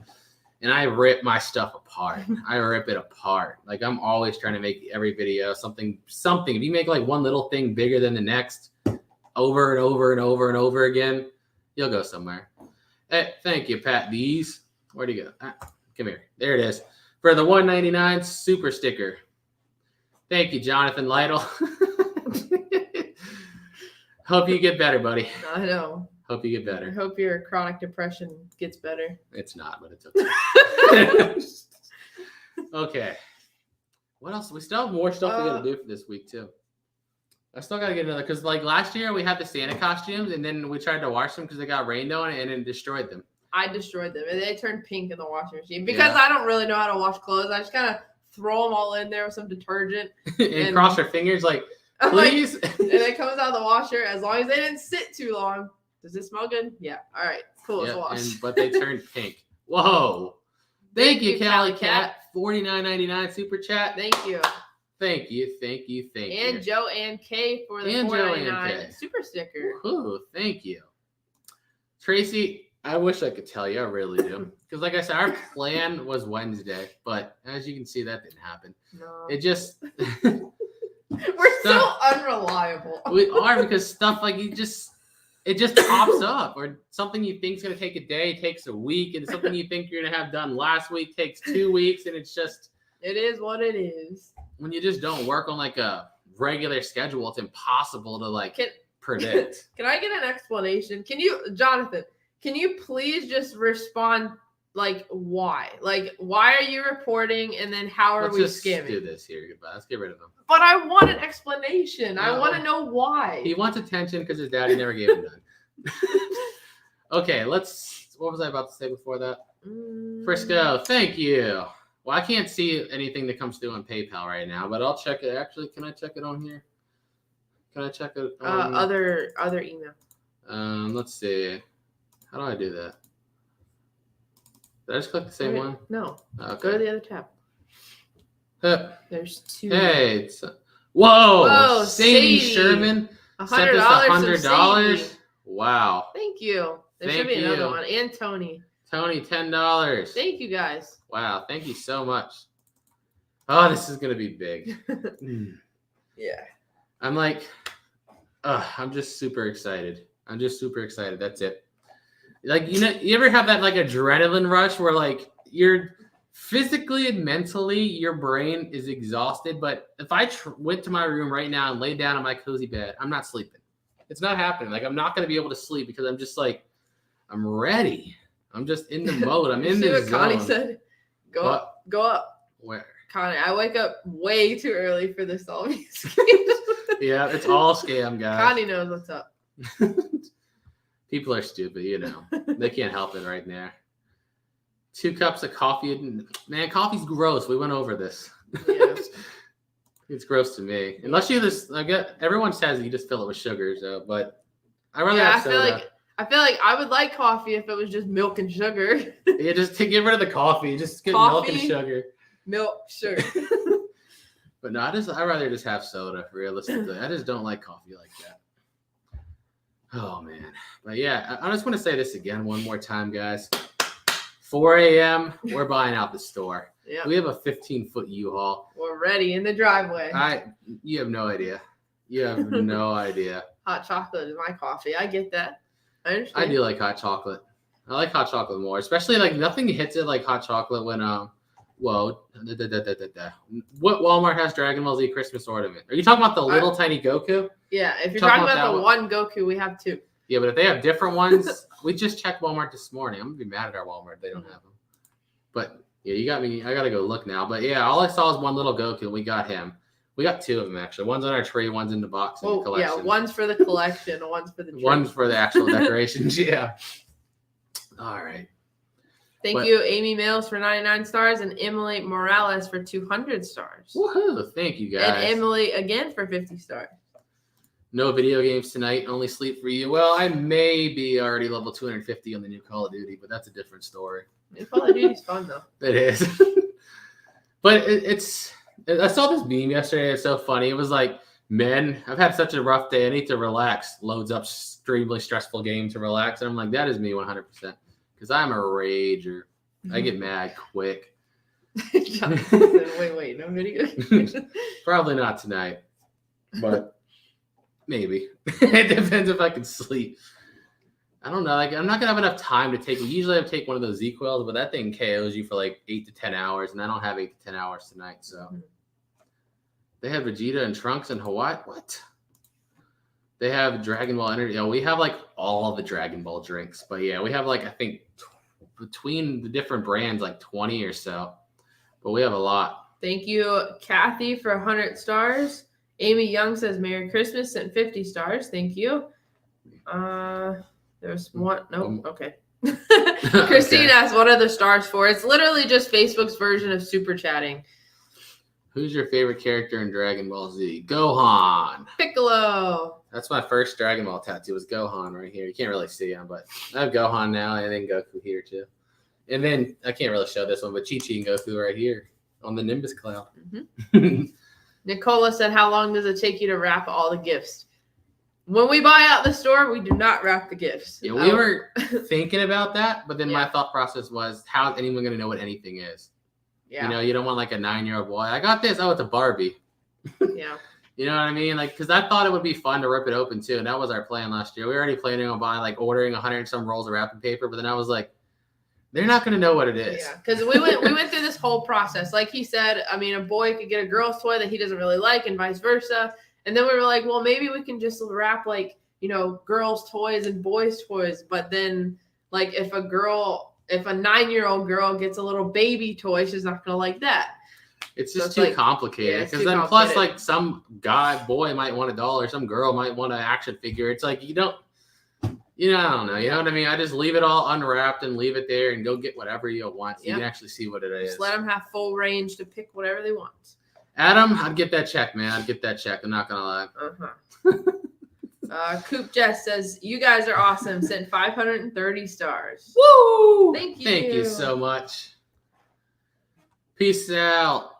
And I rip my stuff apart. I rip it apart. Like I'm always trying to make every video something. If you make like one little thing bigger than the next over and over and over and over again, you'll go somewhere. Hey, thank you, Pat D's. Where'd he go? Come here. There it is. For the $1.99 super sticker. Thank you, Jonathan Lytle. Hope you get better, buddy. I know. Hope you get I better. hope your chronic depression gets better. It's not, but it's okay. Okay. What else? We still have more stuff we got to do for this week too. I still got to get another because like last year we had the Santa costumes and then we tried to wash them because they got rained on and then destroyed them. I destroyed them and they turned pink in the washing machine because I don't really know how to wash clothes. I just kind of throw them all in there with some detergent and cross your fingers like, please. and it comes out of the washer as long as they didn't sit too long. Does it smell good? Yeah. All right. Cool. Let's wash. But they turned pink. Whoa. Thank you, Callie Cat. $49.99 super chat. Thank you. Thank you. And Joanne K for the $4.99 super sticker. Ooh, thank you. Tracy, I wish I could tell you. I really do. Because like I said, our plan was Wednesday, but as you can see, that didn't happen. No. It just... We're so unreliable. We are because stuff like it just pops up, or something you think is going to take a day takes a week, and something you think you're going to have done last week takes 2 weeks, and it's just... It is what it is. When you just don't work on like a regular schedule, it's impossible to like predict. Can I get an explanation? Jonathan, can you please just respond like why? Like why are you reporting and then how are we scamming? Let's do this here. Goodbye. Let's get rid of him. But I want an explanation. I want to know why. He wants attention because his daddy never gave him none. Okay, what was I about to say before that? Frisco, thank you. Well, I can't see anything that comes through on PayPal right now, but I'll check it. Actually, can I check it on here? Can I check it on other email? Let's see. How do I do that? Did I just click the same one? No. Okay. Go to the other tab. There's 2. Hey, whoa, Sadie Sherman sent us $100. Wow. Thank you. There should be another one. And Tony, $10. Thank you guys. Wow, thank you so much. Oh, this is gonna be big. Yeah. I'm just super excited. That's it. Like, you ever have that like adrenaline rush where like you're physically and mentally your brain is exhausted, but if I went to my room right now and laid down on my cozy bed, I'm not sleeping. It's not happening. Like I'm not gonna be able to sleep because I'm just like I'm ready. I'm just in the mode. I'm in the zone. Connie said, Go up. Where? Connie, I wake up way too early for this all game. Yeah, it's all scam, guys. Connie knows what's up. People are stupid, They can't help it right there. 2 cups of coffee. Man, coffee's gross. We went over this. Yeah. It's gross to me. Unless you just, everyone says you just fill it with sugar, but I rather have soda. I feel like I would like coffee if it was just milk and sugar. Yeah, just to get rid of the coffee. Just get milk and sugar. Milk, sugar. But no, I'd rather just have soda, realistically. I just don't like coffee like that. Oh, man. But yeah, I just want to say this again one more time, guys. 4 a.m., we're buying out the store. Yeah. We have a 15-foot U-Haul. We're ready in the driveway. You have no idea. You have no idea. Hot chocolate is my coffee. I get that. I understand. I do like hot chocolate. I like hot chocolate more, especially like nothing hits it like hot chocolate when what Walmart has Dragon Ball Z Christmas ornament. Are you talking about the little tiny Goku? Yeah, if you're talking about the one Goku, we have 2. Yeah, but if they have different ones, we just checked Walmart this morning. I'm gonna be mad at our Walmart if they don't have them. But yeah, you got me. I gotta go look now. But yeah, all I saw is one little Goku. We got him. We got 2 of them actually. One's on our tree. One's in the box in the collection. Yeah, one's for the collection. One's for the tree. One's for the actual decorations. Yeah. All right. Thank you, Amy Mills, for 99 stars and Emily Morales for 200 stars. Woohoo! Thank you, guys. And Emily again for 50 stars. No video games tonight. Only sleep for you. Well, I may be already level 250 on the new Call of Duty, but that's a different story. New Call of Duty's fun, though. It is. But it's... I saw this meme yesterday. It's so funny. It was like, men, I've had such a rough day. I need to relax. Loads up extremely stressful game to relax. And I'm like, that is me 100%. Because I'm a rager. I get mad quick. Wait, no video games? Probably not tonight. But maybe. It depends if I can sleep. I don't know. Like, I'm not going to have enough time to take it. Usually I take one of those Z-Quells, but that thing KOs you for like 8 to 10 hours. And I don't have 8 to 10 hours tonight. So they had Vegeta and Trunks in Hawaii. What? They have Dragon Ball Energy. You know, we have like all the Dragon Ball drinks, but yeah, we have like I think between the different brands like 20 or so, but we have a lot. Thank you, Kathy, for 100 stars. Amy Young says Merry Christmas, sent 50 stars. Thank you. There's one. Nope. Okay. Christine Okay. asked, what are the stars for? It's literally just Facebook's version of super chatting. Who's your favorite character in Dragon Ball Z? Gohan. Piccolo. That's my first Dragon Ball tattoo was Gohan right here. You can't really see him, but I have Gohan now and then Goku here too. And then I can't really show this one, but Chi-Chi and Goku right here on the Nimbus Cloud. Mm-hmm. Nicola said, how long does it take you to wrap all the gifts? When we buy out the store, we do not wrap the gifts. Yeah, we were thinking about that, but then Yeah. my thought process was, how is anyone going to know what anything is? Yeah. You know, you don't want like a 9-year-old boy. I got this. Oh, it's a Barbie. Yeah. You know what I mean? Like, because I thought it would be fun to rip it open too, and that was our plan last year. We were already planning on buying, like, ordering 100 and some rolls of wrapping paper, but then I was like, they're not going to know what it is. Yeah, because we went through this whole process. Like he said, I mean, a boy could get a girl's toy that he doesn't really like, and vice versa. And then we were like, well, maybe we can just wrap like, you know, girls' toys and boys' toys. But then, like, if a 9-year-old girl gets a little baby toy, she's not gonna like that. It's So just it's too like- complicated. yeah, it's Because too then plus, complicated. like, some boy might want a doll, or some girl might want an action figure. It's like, I don't know. You know what I mean? I just leave it all unwrapped and leave it there and go get whatever you want. So you Yeah. can actually see what it is. Just let them have full range to pick whatever they want. Adam, I'd get that check, man. I'd get that check. I'm not going to lie. Coop Jess says, you guys are awesome. Sent 530 stars. Woo! Thank you. Thank you so much. Peace out.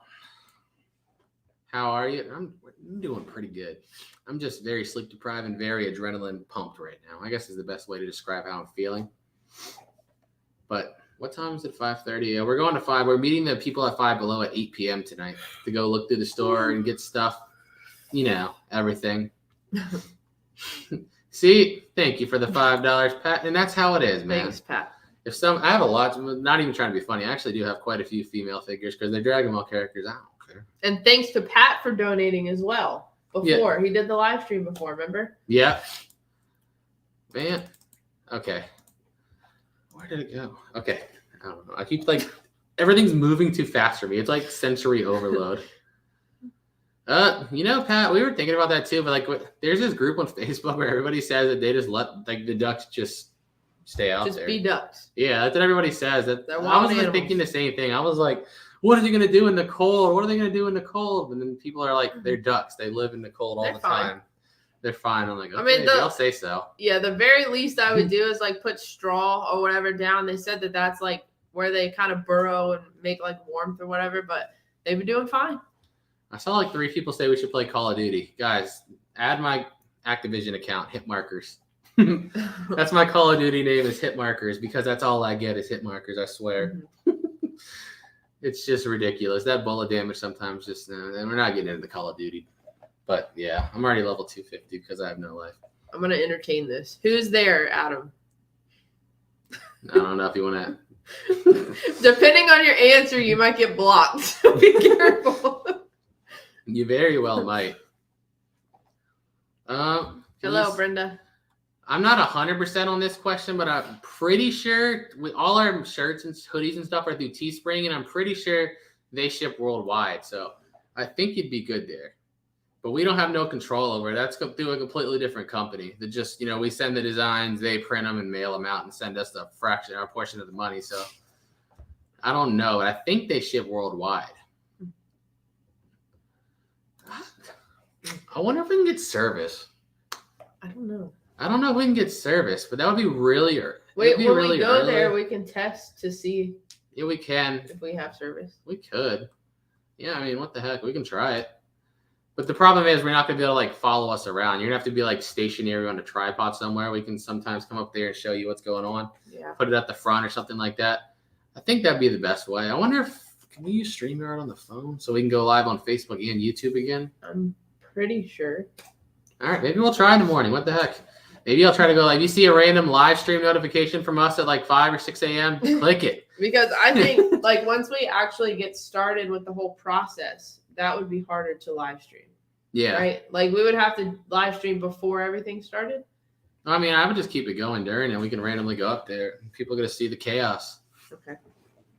How are you? I'm doing pretty good. I'm just very sleep deprived and very adrenaline pumped right now. I guess is the best way to describe how I'm feeling. But what time is it? 5:30. Yeah, we're going to 5. We're meeting the people at 5 Below at 8 p.m. tonight to go look through the store and get stuff. You know, everything. See, thank you for the $5, Pat. And that's how it is, man. Thanks, Pat. I have a lot. Not even trying to be funny. I actually do have quite a few female figures because they're Dragon Ball characters. I don't care. And thanks to Pat for donating as well. Before he did the live stream before, remember? Yeah. Man. Okay. Where did it go? Okay. I don't know. I keep like everything's moving too fast for me. It's like sensory overload. You know, Pat, we were thinking about that too, but like there's this group on Facebook where everybody says that they just let like the ducks just stay out Just there. be ducks. Yeah, that's what everybody says. They're I wild was like, animals. thinking the same thing. I was like, what are they going to do in the cold? What are they going to do in the cold? And then people are like, they're ducks. They live in the cold all They're the fine. time. They're fine. I'm like, okay, I mean, they'll say so. Yeah, the very least I would do is like put straw or whatever down. They said that that's like where they kind of burrow and make like warmth or whatever, but they've been doing fine. I saw like 3 people say we should play Call of Duty. Guys, add my Activision account, Hit Markers. That's my Call of Duty name is Hit Markers because that's all I get is hit markers, I swear. It's just ridiculous. That bullet damage sometimes just, and we're not getting into Call of Duty. But yeah, I'm already level 250 because I have no life. I'm going to entertain this. Who's there, Adam? I don't know if you want Depending on your answer, you might get blocked. So be careful. to. You very well might. Hello, Brenda. I'm not 100% on this question, but I'm pretty sure all our shirts and hoodies and stuff are through Teespring, and I'm pretty sure they ship worldwide. So I think you'd be good there. But we don't have no control over it. That's through a completely different company. That just, we send the designs, they print them and mail them out and send us the fraction, our portion of the money. So I don't know. I think they ship worldwide. I wonder if we can get service. I don't know. I don't know if we can get service, but that would be really Wait, when really we go early. there, we can test to see Yeah, we can. if we have service. We could. Yeah, I mean, what the heck? We can try it. But the problem is we're not going to be able to, like, follow us around. You're going to have to be, like, stationary on a tripod somewhere. We can sometimes come up there and show you what's going on. Yeah. Put it at the front or something like that. I think that'd be the best way. I wonder can we use StreamYard on the phone so we can go live on Facebook and YouTube again? I'm pretty sure. All right, maybe we'll try in the morning. What the heck? Maybe I'll try to go, like, you see a random live stream notification from us at, like, 5 or 6 a.m., click it. Because I think, like, once we actually get started with the whole process, that would be harder to live stream. Yeah. Right? Like we would have to live stream before everything started. I mean, I would just keep it going during, and we can randomly go up there. People are gonna see the chaos. Okay.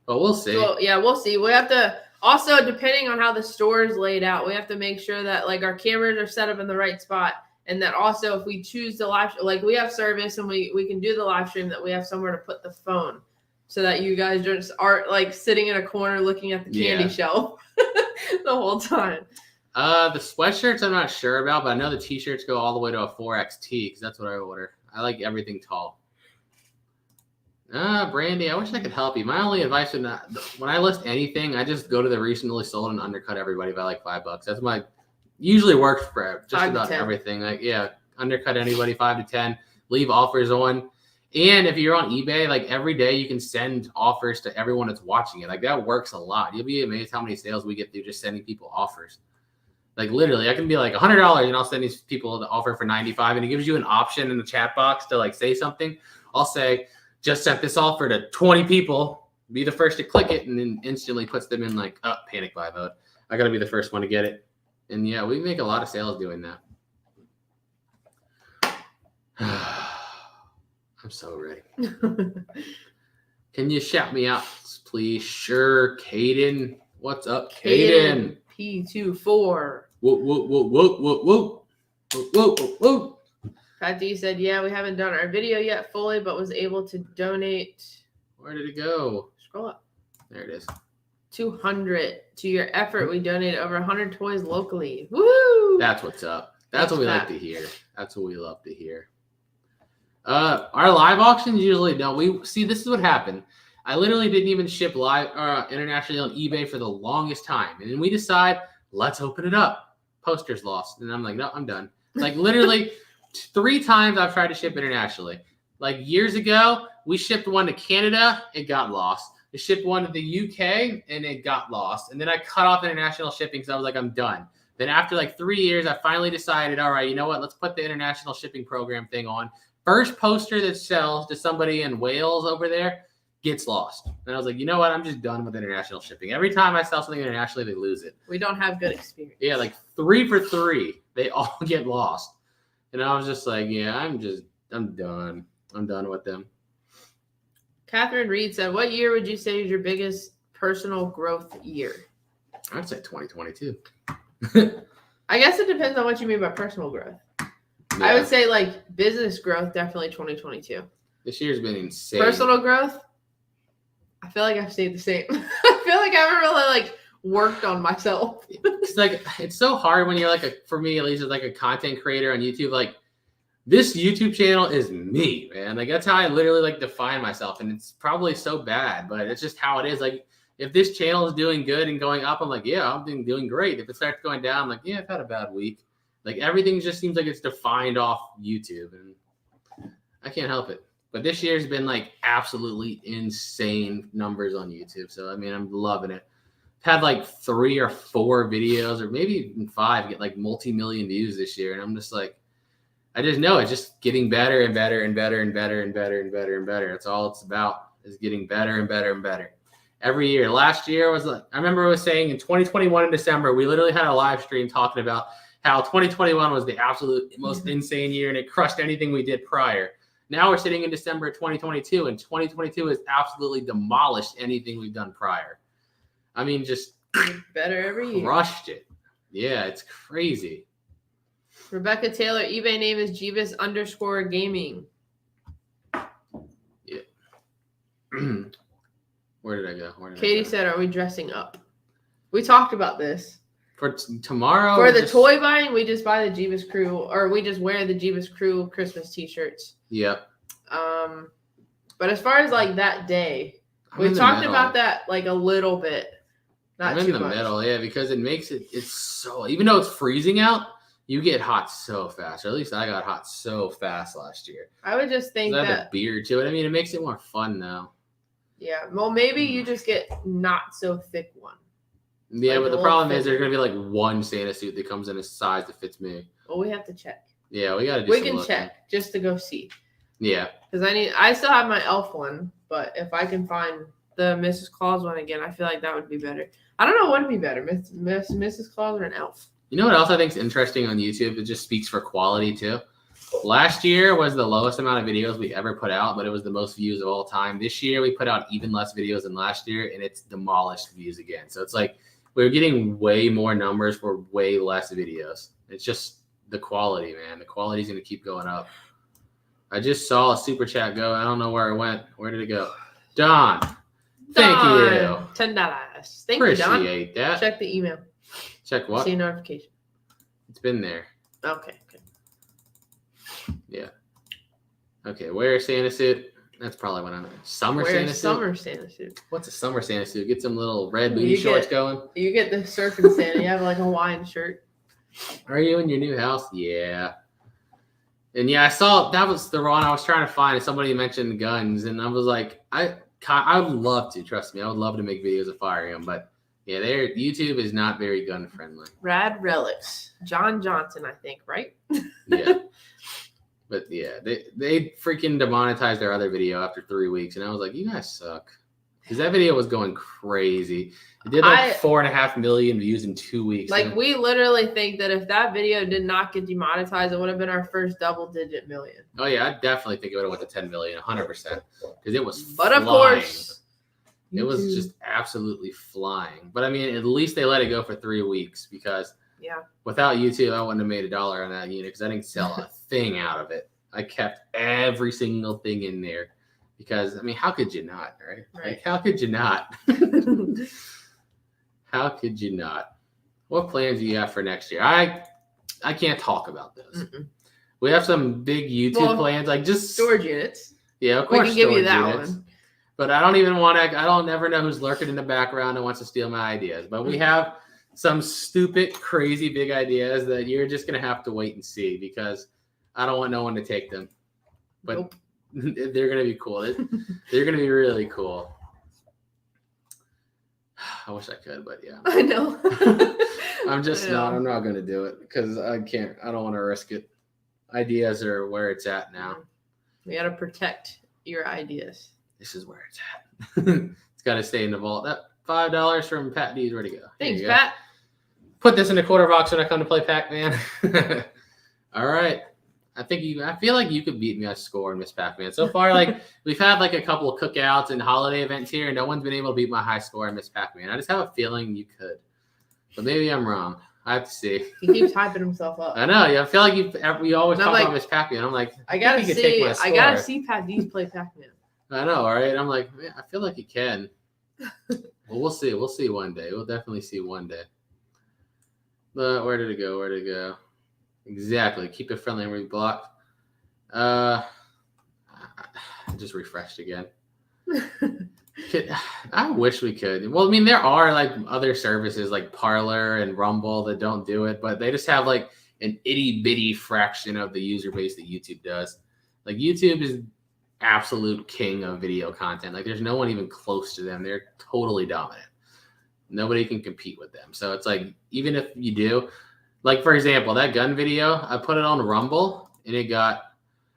But we'll see. So yeah, we'll see. We have to also, depending on how the store is laid out, we have to make sure that like our cameras are set up in the right spot, and that also if we choose to live, like we have service and we can do the live stream, that we have somewhere to put the phone, so that you guys just aren't like sitting in a corner looking at the candy shelf the whole time. The sweatshirts I'm not sure about, but I know the t-shirts go all the way to a 4XT because that's what I order. I like everything tall. Brandy, I wish I could help you. My only advice would not, when I list anything, I just go to the recently sold and undercut everybody by like $5. That's my usually works for just about everything. Like, yeah, undercut anybody 5 to 10, leave offers on. And if you're on eBay, like every day you can send offers to everyone that's watching it. Like that works a lot. You'll be amazed how many sales we get through just sending people offers. Like literally, I can be like $100 and I'll send these people the offer for $95, and it gives you an option in the chat box to like say something. I'll say, just sent this offer to 20 people. Be the first to click it, and then instantly puts them in like, panic buy mode. I got to be the first one to get it. And yeah, we make a lot of sales doing that. I'm so ready. Can you shout me out, please? Sure, Caden. What's up, Caden? P24. Whoa, whoa, whoa, whoa, whoa, whoa. Whoa, whoa, whoa. Pat D said, yeah, we haven't done our video yet fully, but was able to donate. Where did it go? Scroll up. There it is. 200 to your effort. We donated over 100 toys locally. Woo! That's what's up. That's what we like to hear. That's what we love to hear. Our live auctions usually don't. We see, this is what happened. I literally didn't even ship live internationally on eBay for the longest time, and then we decide, let's open it up. Posters lost, and I'm like, no, I'm done. Like literally 3 times I've tried to ship internationally. Like years ago, we shipped one to Canada, it got lost. We shipped one to the UK, and it got lost. And then I cut off international shipping because I was like, I'm done. Then after like 3 years, I finally decided, all right, you know what? Let's put the international shipping program thing on. First poster that sells to somebody in Wales over there gets lost. And I was like, you know what? I'm just done with international shipping. Every time I sell something internationally, they lose it. We don't have good experience. Yeah, like 3 for 3, they all get lost. And I was just like, yeah, I'm done. I'm done with them. Catherine Reed said, what year would you say is your biggest personal growth year? I'd say 2022. I guess it depends on what you mean by personal growth. Yeah. I would say like business growth, definitely 2022. This year's been insane. Personal growth, I feel like I've stayed the same. I feel like I haven't really like worked on myself. It's like, it's so hard when you're like for me at least, as like a content creator on YouTube. Like this YouTube channel is me, man. Like that's how I literally like define myself, and it's probably so bad, but it's just how it is. Like if this channel is doing good and going up, I'm like, yeah, I'm doing great. If it starts going down, I'm like, yeah, I've had a bad week. Like everything just seems like it's defined off YouTube, and I can't help it. But this year's been like absolutely insane numbers on YouTube. So, I mean, I'm loving it. I've had like 3 or 4 videos, or maybe even 5, get like multi-million views this year. And I'm just like, I just know it's just getting better and better and better and better and better and better and better. That's all it's about, is getting better and better and better. Every year. Last year was like, I remember I was saying in 2021 in December, we literally had a live stream talking about how 2021 was the absolute most insane year, and it crushed anything we did prior. Now we're sitting in December of 2022, and 2022 has absolutely demolished anything we've done prior. I mean, just better every year. Crushed it. Yeah, it's crazy. Rebecca Taylor, eBay name is Jebus_gaming. Yeah. Where did I go? Katie said, are we dressing up? We talked about this. For tomorrow? For the toy buying, we just buy the Jebus Crew, or we just wear the Jebus Crew Christmas t-shirts. Yep. But as far as like that day, we talked about that like a little bit. Not I'm too in the much. middle, yeah, because it makes it's so, even though it's freezing out, you get hot so fast. Or at least I got hot so fast last year. I would just think I have that a beard to it. I mean, it makes it more fun now. Yeah. Well, maybe you just get not so thick one. Yeah, like but the problem is there's gonna be like one Santa suit that comes in a size that fits me. Well, we have to check. Yeah, we gotta do. We can check just to go see. Yeah. Because I still have my elf one, but if I can find the Mrs. Claus one again, I feel like that would be better. I don't know what would be better, Mrs. Claus or an elf. You know what else I think is interesting on YouTube? It just speaks for quality too. Last year was the lowest amount of videos we ever put out, but it was the most views of all time. This year we put out even less videos than last year, and it's demolished views again. So it's like we're getting way more numbers for way less videos. It's just the quality, man. The quality is going to keep going up. I just saw a super chat go. I don't know where it went. Where did it go? Don. Thank you. $10. Thank you, Don. Appreciate that. Check the email. Check what? See notification. It's been there. Okay. Yeah. Okay, wear a Santa suit. That's probably what I'm in. Summer Wear Santa a suit? summer Santa suit. What's a summer Santa suit? Get some little red booty shorts going. You get the surfing Santa. You have like a Hawaiian shirt. Are you in your new house? Yeah. And yeah, I saw that was the one I was trying to find. Somebody mentioned guns, and I was like, I would love to. Trust me, I would love to make videos of firing them, but yeah, YouTube is not very gun friendly. Rad Relics, John Johnson, I think, right? Yeah. But yeah, they freaking demonetized their other video after 3 weeks, and I was like, you guys suck. Because that video was going crazy. It did like 4.5 million views in 2 weeks. Like, we literally think that if that video did not get demonetized, it would have been our first double-digit million. Oh yeah, I definitely think it would have went to 10 million, 100%. Because it was But flying. of course, it was just absolutely flying. But I mean, at least they let it go for 3 weeks, because without YouTube, I wouldn't have made $1 on that unit, because I didn't sell a thing out of it. I kept every single thing in there. Because, I mean, how could you not, right? Like, how could you not? How could you not? What plans do you have for next year? I can't talk about those. Mm-mm. We have some big YouTube plans, like just storage units. Yeah, of course. We can give you that one. But I don't even want to. I don't never know who's lurking in the background and wants to steal my ideas. But we have some stupid, crazy big ideas that you're just gonna have to wait and see, because I don't want no one to take them. But. Nope. They're going to be cool. They're going to be really cool. I wish I could, but yeah. I know. I'm not going to do it, because I can't. I don't want to risk it. Ideas are where it's at now. We got to protect your ideas. This is where it's at. It's got to stay in the vault. That $5 from Pat D is ready to go. Thanks, Pat. Put this in the quarter box when I come to play Pac-Man. All right. I feel like you could beat me on score in Miss Pac-Man. So far, like, we've had like a couple of cookouts and holiday events here, and no one's been able to beat my high score in Miss Pac-Man. I just have a feeling you could. But maybe I'm wrong. I have to see. He keeps hyping himself up. I know. Yeah, I feel like we always talk about Miss Pac-Man. I'm like, I gotta see Pat D's play Pac-Man. I know, all right? I'm like, man, I feel like he can. Well, we'll see. We'll see one day. We'll definitely see one day. But where did it go? Exactly. Keep it friendly and reblock. I just refreshed again. I wish we could. Well, I mean, there are like other services like Parler and Rumble that don't do it, but they just have like an itty bitty fraction of the user base that YouTube does. Like, YouTube is absolute king of video content. Like, there's no one even close to them. They're totally dominant. Nobody can compete with them. So it's like, even if you do, like, for example, that gun video, I put it on Rumble and it got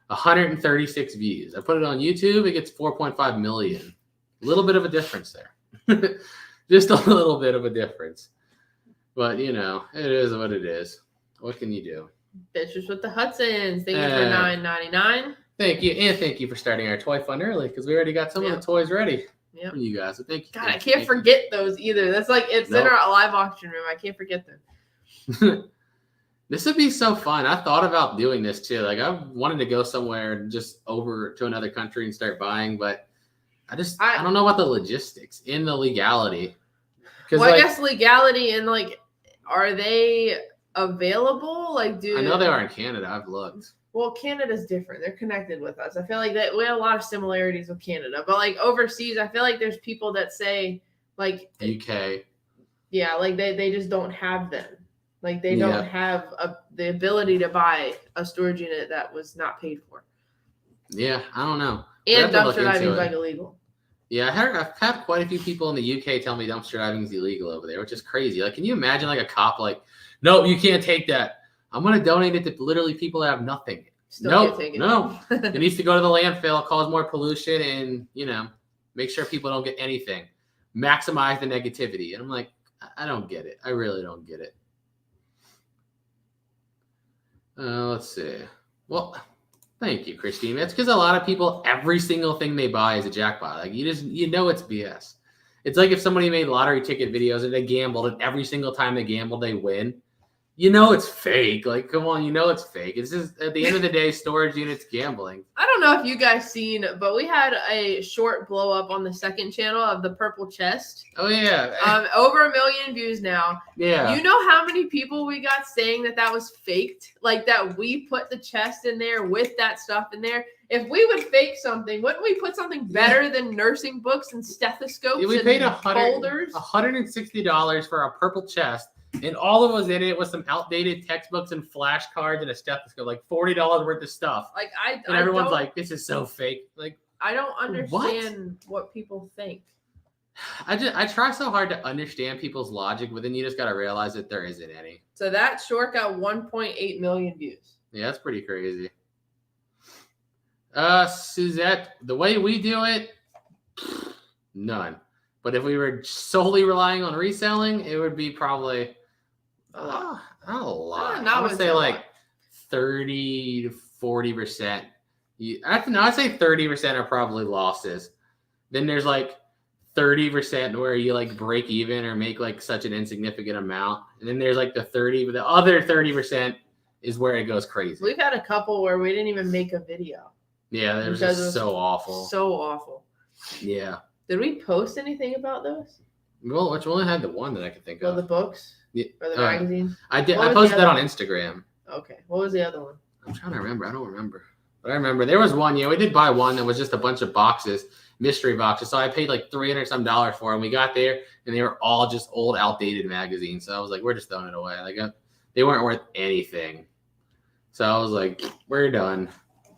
136 views. I put it on YouTube, it gets 4.5 million. A little bit of a difference there. Just a little bit of a difference. But, you know, it is what it is. What can you do? Bitches with the Hudsons. Thank you for $9.99. Thank you. And thank you for starting our toy fund early, because we already got some of the toys ready. Yeah, for you guys. So thank you. God, I can't forget those either. That's like, it's in our live auction room. I can't forget them. This would be so fun. I thought about doing this too. Like, I wanted to go somewhere just over to another country and start buying, but I don't know about the logistics and the legality. Well, I guess legality and like, are they available? Like, I know they are in Canada. I've looked. Well, Canada's different. They're connected with us. I feel like that we have a lot of similarities with Canada, but like overseas, I feel like there's people that say like UK. Yeah, like they just don't have them. Like, they don't have the ability to buy a storage unit that was not paid for. Yeah, I don't know. And dumpster diving is like illegal. Yeah, I've had quite a few people in the UK tell me dumpster diving is illegal over there, which is crazy. Like, can you imagine like a cop like, nope, you can't take that. I'm going to donate it to literally people that have nothing. No. It needs to go to the landfill, cause more pollution, and, you know, make sure people don't get anything. Maximize the negativity. And I'm like, I don't get it. I really don't get it. Let's see. Well, thank you, Christine. That's because a lot of people, every single thing they buy is a jackpot. Like you know it's BS. It's like if somebody made lottery ticket videos and they gambled, and every single time they gamble, they win. You know it's fake. Like, come on, you know it's fake. It's just at the end of the day, storage units gambling. I don't know if you guys seen, but we had a short blow up on the second channel of the purple chest. Oh yeah. Over 1 million views now. Yeah. You know how many people we got saying that was faked? Like that we put the chest in there with that stuff in there. If we would fake something, wouldn't we put something better than nursing books and stethoscopes? Yeah, we paid $160 for a purple chest. And all that was in it was some outdated textbooks and flashcards and a stethoscope, like $40 worth of stuff. Like and everyone's like, "This is so fake." Like, I don't understand what people think. I try so hard to understand people's logic, but then you just gotta realize that there isn't any. So that short got 1.8 million views. Yeah, that's pretty crazy. Suzette, the way we do it, none. But if we were solely relying on reselling, it would be probably not a lot. I would say like 30 to 40%. I'd say 30% are probably losses. Then there's like 30% where you like break even or make like such an insignificant amount. And then there's like the other 30% is where it goes crazy. We've had a couple where we didn't even make a video. Yeah, it was just so awful. So awful. Yeah. Did we post anything about those? Well, which only had the one that I could think of. Well, the books? Yeah. Or the magazine? I did. I posted that on Instagram. Okay. What was the other one? I'm trying to remember. I don't remember. But I remember there was one. We did buy one that was just a bunch of boxes, mystery boxes. So I paid like $300 some for them. We got there and they were all just old, outdated magazines. So I was like, we're just throwing it away. Like they weren't worth anything. So I was like, we're done.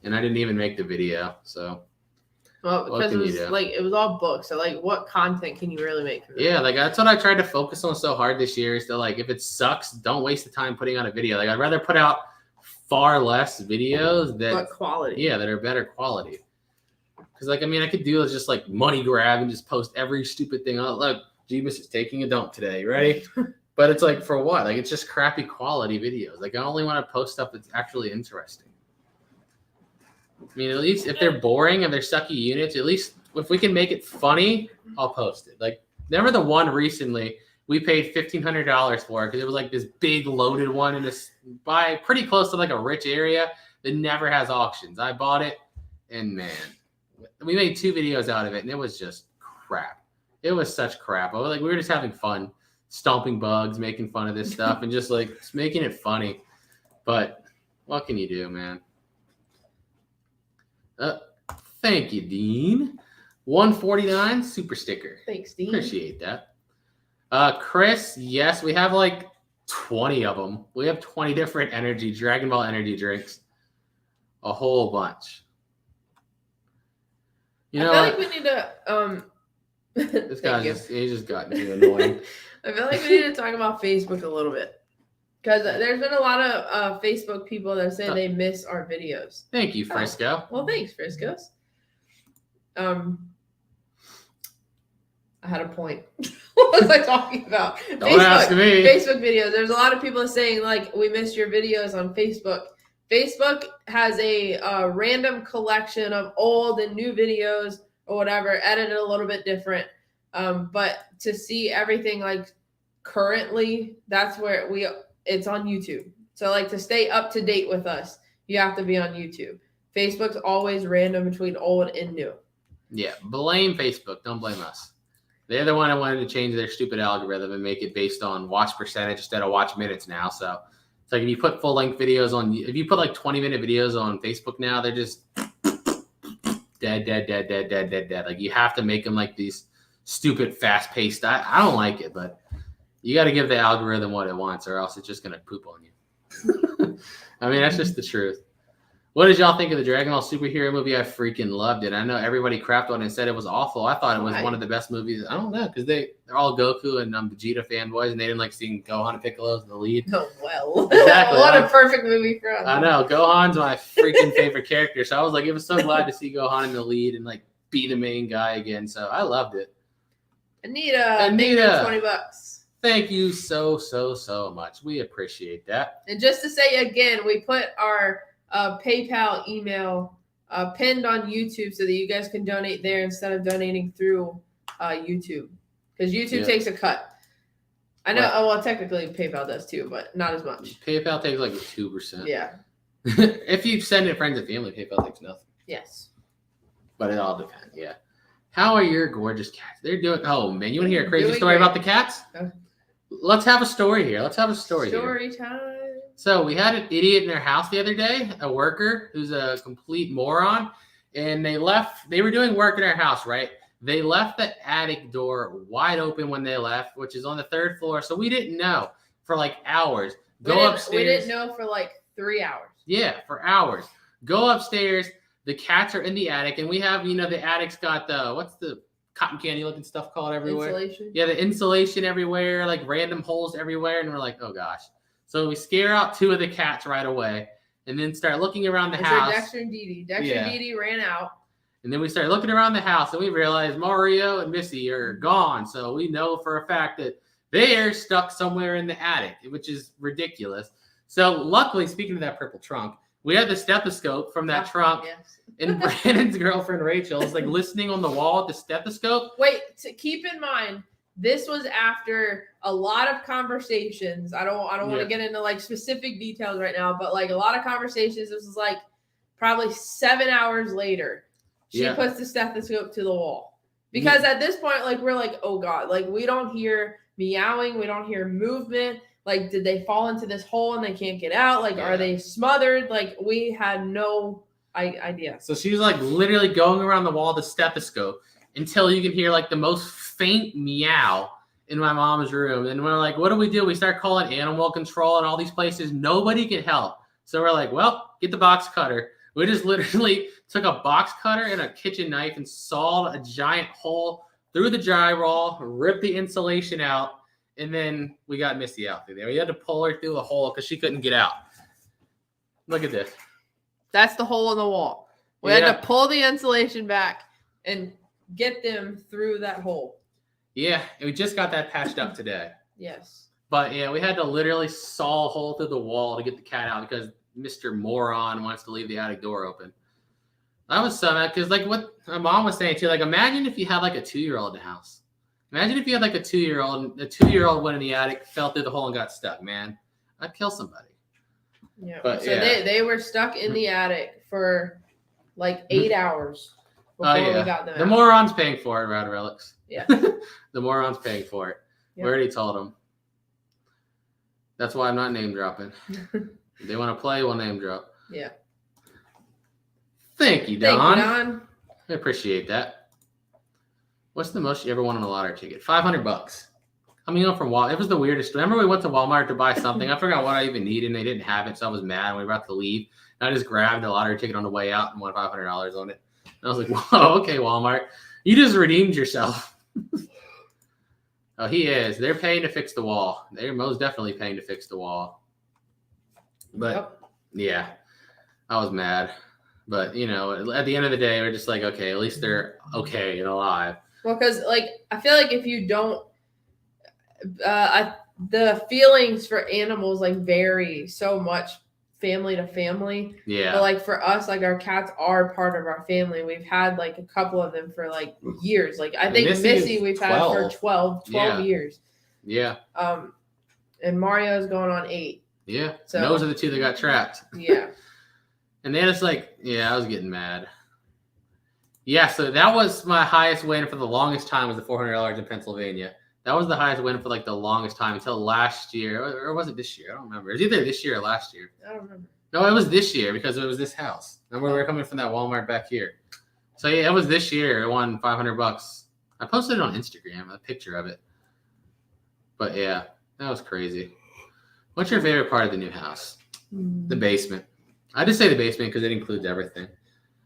And I didn't even make the video. So. Well, because it was all books. So like, what content can you really make? From Yeah, like that's what I tried to focus on so hard this year is to like, if it sucks, don't waste the time putting out a video. Like I'd rather put out far less videos that quality. Yeah, that are better quality. Because like, I mean, I could do just like money grab and just post every stupid thing. Oh, look, Jebus is taking a dump today. Ready? But it's like for what? Like it's just crappy quality videos. Like I only want to post stuff that's actually interesting. I mean, at least if they're boring and they're sucky units, at least if we can make it funny, I'll post it. Like, remember the one recently we paid $1,500 for because it was like this big loaded one in this by pretty close to like a rich area that never has auctions. I bought it, and man, we made 2 videos out of it, and it was just crap. It was such crap. We were just having fun, stomping bugs, making fun of this stuff, and just making it funny. But what can you do, man? Thank you, Dean. 149 super sticker. Thanks, Dean. Appreciate that. Chris, yes, we have like 20 of them. We have 20 different Dragon Ball energy drinks. A whole bunch. I feel like we need to this guy just got too annoying. I feel like we need to talk about Facebook a little bit. Because there's been a lot of Facebook people that say they miss our videos. Thank you, Frisco. Oh. Well, thanks, Frisco's. I had a point. What was I talking about? Don't ask me. Facebook videos. There's a lot of people saying, like, we missed your videos on Facebook. Facebook has a random collection of old and new videos or whatever, edited a little bit different. But to see everything, like, currently, that's where it's on YouTube. So like to stay up to date with us, you have to be on YouTube. Facebook's always random between old and new. Yeah, blame Facebook. Don't blame us. They're the one that wanted to change their stupid algorithm and make it based on watch percentage instead of watch minutes now. So it's like if you put full-length videos if you put like 20-minute videos on Facebook now, they're just dead. Like you have to make them like these stupid fast-paced. I don't like it, but you got to give the algorithm what it wants or else it's just going to poop on you. I mean, that's just the truth. What did y'all think of the Dragon Ball superhero movie? I freaking loved it. I know everybody crapped on it and said it was awful. I thought it was one of the best movies. I don't know, because they're all Goku and Vegeta fanboys, and they didn't like seeing Gohan and Piccolo as the lead. Oh, well. Exactly. What a perfect movie for us. I know. Gohan's my freaking favorite character. So I was like, I was so glad to see Gohan in the lead and like be the main guy again. So I loved it. Anita. $20. Thank you so much. We appreciate that. And just to say again, we put our PayPal email pinned on YouTube so that you guys can donate there instead of donating through YouTube, because YouTube takes a cut. I know. Oh, well, technically PayPal does too, but not as much. PayPal takes like 2%. Yeah. If you send it friends and family, PayPal takes nothing. Yes. But it all depends. Yeah. How are your gorgeous cats? They're doing. Oh man, you want to hear a crazy Doing story great. about the cats? Let's have a story here. Story time. So we had an idiot in their house the other day, a worker who's a complete moron, and they left. They were doing work in our house, right? They left the attic door wide open when they left, which is on the 3rd floor. So we didn't know for like hours. Go upstairs. We didn't know for like 3 hours. Yeah, for hours. Go upstairs. The cats are in the attic, and we have, the attic's got what's the cotton candy looking stuff called everywhere? Insulation. Yeah, the insulation everywhere, like random holes everywhere, and we're like, oh gosh. So we scare out 2 of the cats right away, and then start looking around the house. Dexter and Dee Dee. Dexter and Dee Dee ran out. And then we started looking around the house, and we realized Mario and Missy are gone. So we know for a fact that they're stuck somewhere in the attic, which is ridiculous. So luckily, speaking of that purple trunk, we had the stethoscope from that trunk. Yes. And Brandon's girlfriend Rachel is like listening on the wall at the stethoscope. Wait, keep in mind, this was after a lot of conversations. I don't want to get into like specific details right now, but like a lot of conversations. This was like probably 7 hours later. She puts the stethoscope to the wall. Because at this point, like we're like, oh God, like we don't hear meowing, we don't hear movement. Like, did they fall into this hole and they can't get out? Like, are they smothered? Like, we had no idea. So she's like literally going around the wall with the stethoscope until you can hear like the most faint meow in my mom's room. And we're like, what do? We start calling animal control and all these places. Nobody can help. So we're like, well, get the box cutter. We just literally took a box cutter and a kitchen knife and sawed a giant hole through the drywall, ripped the insulation out, and then we got Missy out through there. We had to pull her through the hole because she couldn't get out. Look at this. That's the hole in the wall. We had to pull the insulation back and get them through that hole. Yeah, and we just got that patched up today. Yes. But yeah, we had to literally saw a hole through the wall to get the cat out because Mr. Moron wants to leave the attic door open. That was so mad because like what my mom was saying too, like imagine if you had like a 2-year-old in the house. Imagine if you had like a 2-year-old, a 2-year-old went in the attic, fell through the hole and got stuck, man. I'd kill somebody. Yeah. But, so they were stuck in the attic for like 8 hours before we got them out. The moron's paying for it, Rad Relics. Yeah. The moron's paying for it. Yep. We already told them. That's why I'm not name dropping. If they want to play, we'll name drop. Yeah. Thank you, Don. I appreciate that. What's the most you ever won on a lottery ticket? $500. Coming home from Walmart. It was the weirdest. Remember we went to Walmart to buy something. I forgot what I even needed, and they didn't have it, so I was mad. And we were about to leave. And I just grabbed a lottery ticket on the way out and won $500 on it. And I was like, whoa, okay, Walmart. You just redeemed yourself. Oh, he is. They're paying to fix the wall. They're most definitely paying to fix the wall. But, yeah, I was mad. But, you know, at the end of the day, we're just like, okay, at least they're okay and alive. Well, because, like, I feel like if you don't, the feelings for animals, like, vary so much family to family. Yeah. But, like, for us, like, our cats are part of our family. We've had, like, a couple of them for, like, years. Like, I think Missy we've had for 12 years. Yeah. And Mario's going on 8. Yeah. So those are the 2 that got trapped. Yeah. And then it's like, yeah, I was getting mad. Yeah, so that was my highest win for the longest time was the $400 in Pennsylvania. That was the highest win for like the longest time until last year. Or was it this year? I don't remember. It was either this year or last year. I don't remember. No, it was this year because it was this house. Remember we were coming from that Walmart back here. So yeah, it was this year. I won $500. I posted it on Instagram, a picture of it. But yeah, that was crazy. What's your favorite part of the new house? The basement. I just say the basement because it includes everything.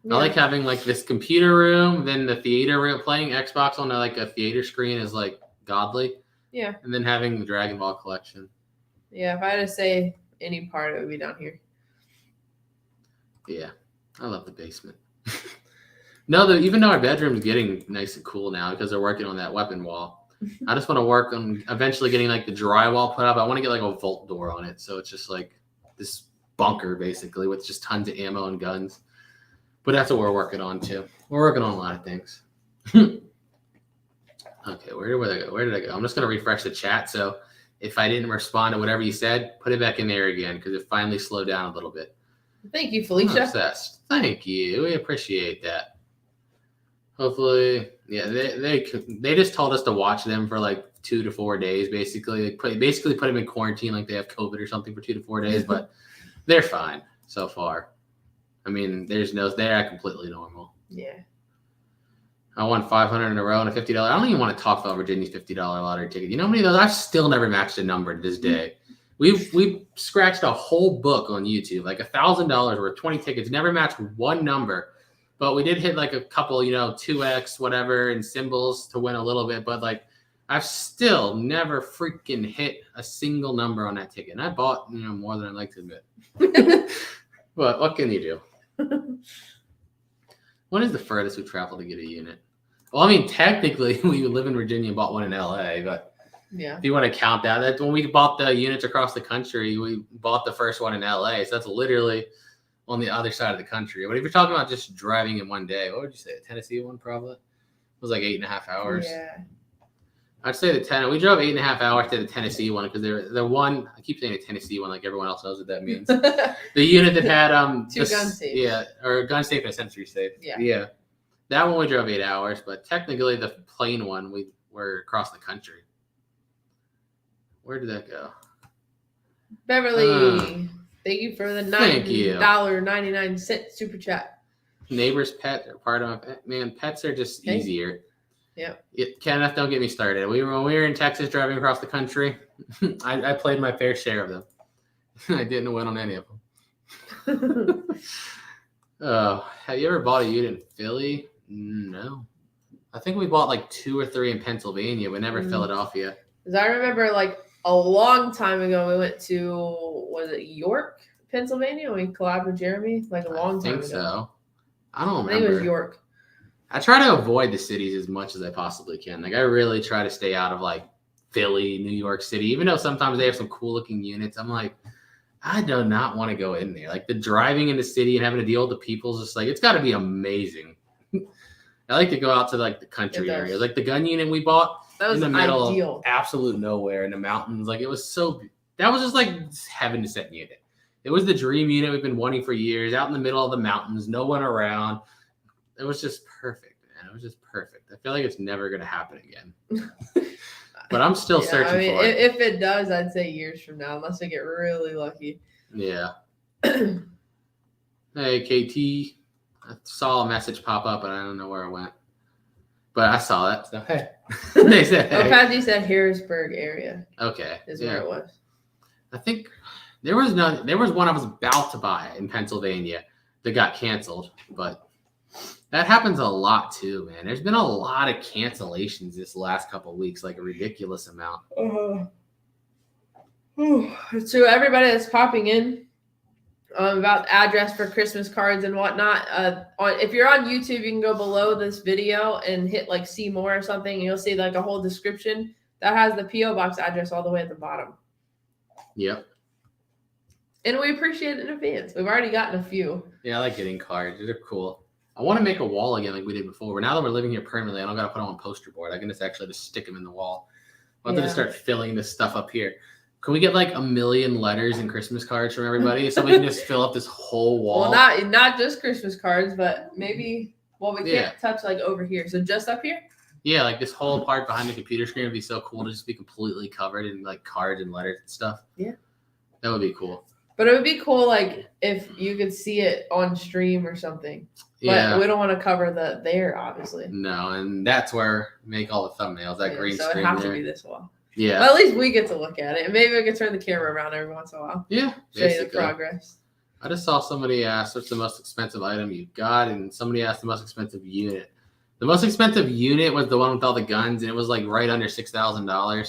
Yeah. I like having like this computer room, then the theater room. Playing Xbox on like a theater screen is like godly. Yeah. And then having the Dragon Ball collection. Yeah, if I had to say any part, it would be down here. Yeah, I love the basement. No, even though our bedroom's getting nice and cool now because they're working on that weapon wall. I just want to work on eventually getting like the drywall put up. I want to get like a vault door on it, so it's just like this bunker basically with just tons of ammo and guns. But that's what we're working on too. We're working on a lot of things. Okay, where did I go? I'm just gonna refresh the chat. So if I didn't respond to whatever you said, put it back in there again because it finally slowed down a little bit. Thank you, Felicia. Obsessed. Thank you. We appreciate that. Hopefully, yeah, they just told us to watch them for like 2 to 4 days, basically. Basically put them in quarantine like they have COVID or something for 2 to 4 days, but they're fine so far. I mean, they're completely normal. Yeah. I won 500 in a row and a $50. I don't even want to talk about Virginia's $50 lottery ticket. You know how many of those? I've still never matched a number to this day. We've scratched a whole book on YouTube, like $1,000 worth, 20 tickets, never matched one number. But we did hit like a couple, 2x, whatever, and symbols to win a little bit. But like, I've still never freaking hit a single number on that ticket. And I bought, more than I'd like to admit. But what can you do? What is the furthest we've traveled to get a unit? Well, I mean, technically, we live in Virginia and bought one in LA. But yeah, if you want to count that, that's when we bought the units across the country. We bought the first one in LA. So that's literally on the other side of the country. But if you're talking about just driving in one day, what would you say? The Tennessee one probably? It was like 8.5 hours. Yeah. I'd say we drove 8.5 hours to the Tennessee one because the one, I keep saying the Tennessee one like everyone else knows what that means. The unit that had two gun safes. Yeah, or a gun safe and a sensory safe. Yeah. That one we drove 8 hours, but technically the plain one we were across the country. Where did that go? Beverly. Thank you for the $90.99 super chat. Neighbor's pet are part of it. Man, pets are just easier. Yep. Kenneth, don't get me started. When we were in Texas driving across the country, I played my fair share of them. I didn't win on any of them. Have you ever bought a unit in Philly? No. I think we bought like 2 or 3 in Pennsylvania, but never Philadelphia. Because I remember like a long time ago, we went to, was it York, Pennsylvania? We collabed with Jeremy like a long time ago. I think so. I don't remember. I think it was York. I try to avoid the cities as much as I possibly can. Like I really try to stay out of like Philly, New York City, even though sometimes they have some cool looking units. I'm like, I do not want to go in there. Like the driving in the city and having to deal with the people is just like, it's got to be amazing. I like to go out to like the country areas, like the gun unit we bought. That was in the middle of absolute nowhere in the mountains. Like it was that was just like heaven to set unit. It was the dream unit we've been wanting for years, out in the middle of the mountains, no one around. It was just perfect, man. It was just perfect. I feel like it's never going to happen again. But I'm still searching for it. If it does, I'd say years from now, unless I get really lucky. Yeah. Hey, KT. I saw a message pop up, and I don't know where it went. But I saw that. So, hey. They said, hey. Patsy said Harrisburg area. Okay. Is where it was. I think there was one I was about to buy in Pennsylvania that got canceled, but that happens a lot too, man. There's been a lot of cancellations this last couple of weeks, like a ridiculous amount. So everybody that's popping in about the address for Christmas cards and whatnot, if you're on YouTube, you can go below this video and hit like see more or something, and you'll see like a whole description that has the P.O. box address all the way at the bottom. Yep. And we appreciate it in advance. We've already gotten a few. Yeah, I like getting cards. They're cool. I want to make a wall again like we did before. But now that we're living here permanently, I don't got to put them on poster board. I can just actually just stick them in the wall. I'll have to start filling this stuff up here. Can we get like 1 million letters and Christmas cards from everybody so we can just fill up this whole wall? Well, not just Christmas cards, but maybe, we can't touch like over here. So just up here? Yeah, like this whole part behind the computer screen would be so cool to just be completely covered in like cards and letters and stuff. Yeah. That would be cool. But it would be cool, like, if you could see it on stream or something. But we don't want to cover there, obviously. No, and that's where make all the thumbnails, that green screen. So it has to be this wall. Yeah. But at least we get to look at it. And maybe we can turn the camera around every once in a while. Yeah. Show you the progress. I just saw somebody ask, what's the most expensive item you got? And somebody asked the most expensive unit. The most expensive unit was the one with all the guns, and it was like right under $6,000. I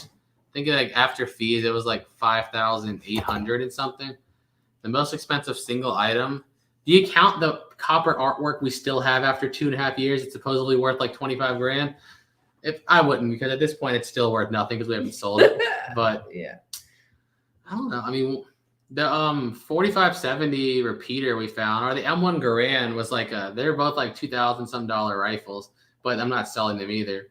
think like after fees, it was like $5,800 and something. The most expensive single item. Do you count the copper artwork we still have after 2.5 years? It's supposedly worth like $25,000. If I wouldn't, because at this point it's still worth nothing because we haven't sold it. But yeah, I don't know. I mean, the 4570 repeater we found, or the M1 Garand was like they're both like $2,000 some rifles, but I'm not selling them either.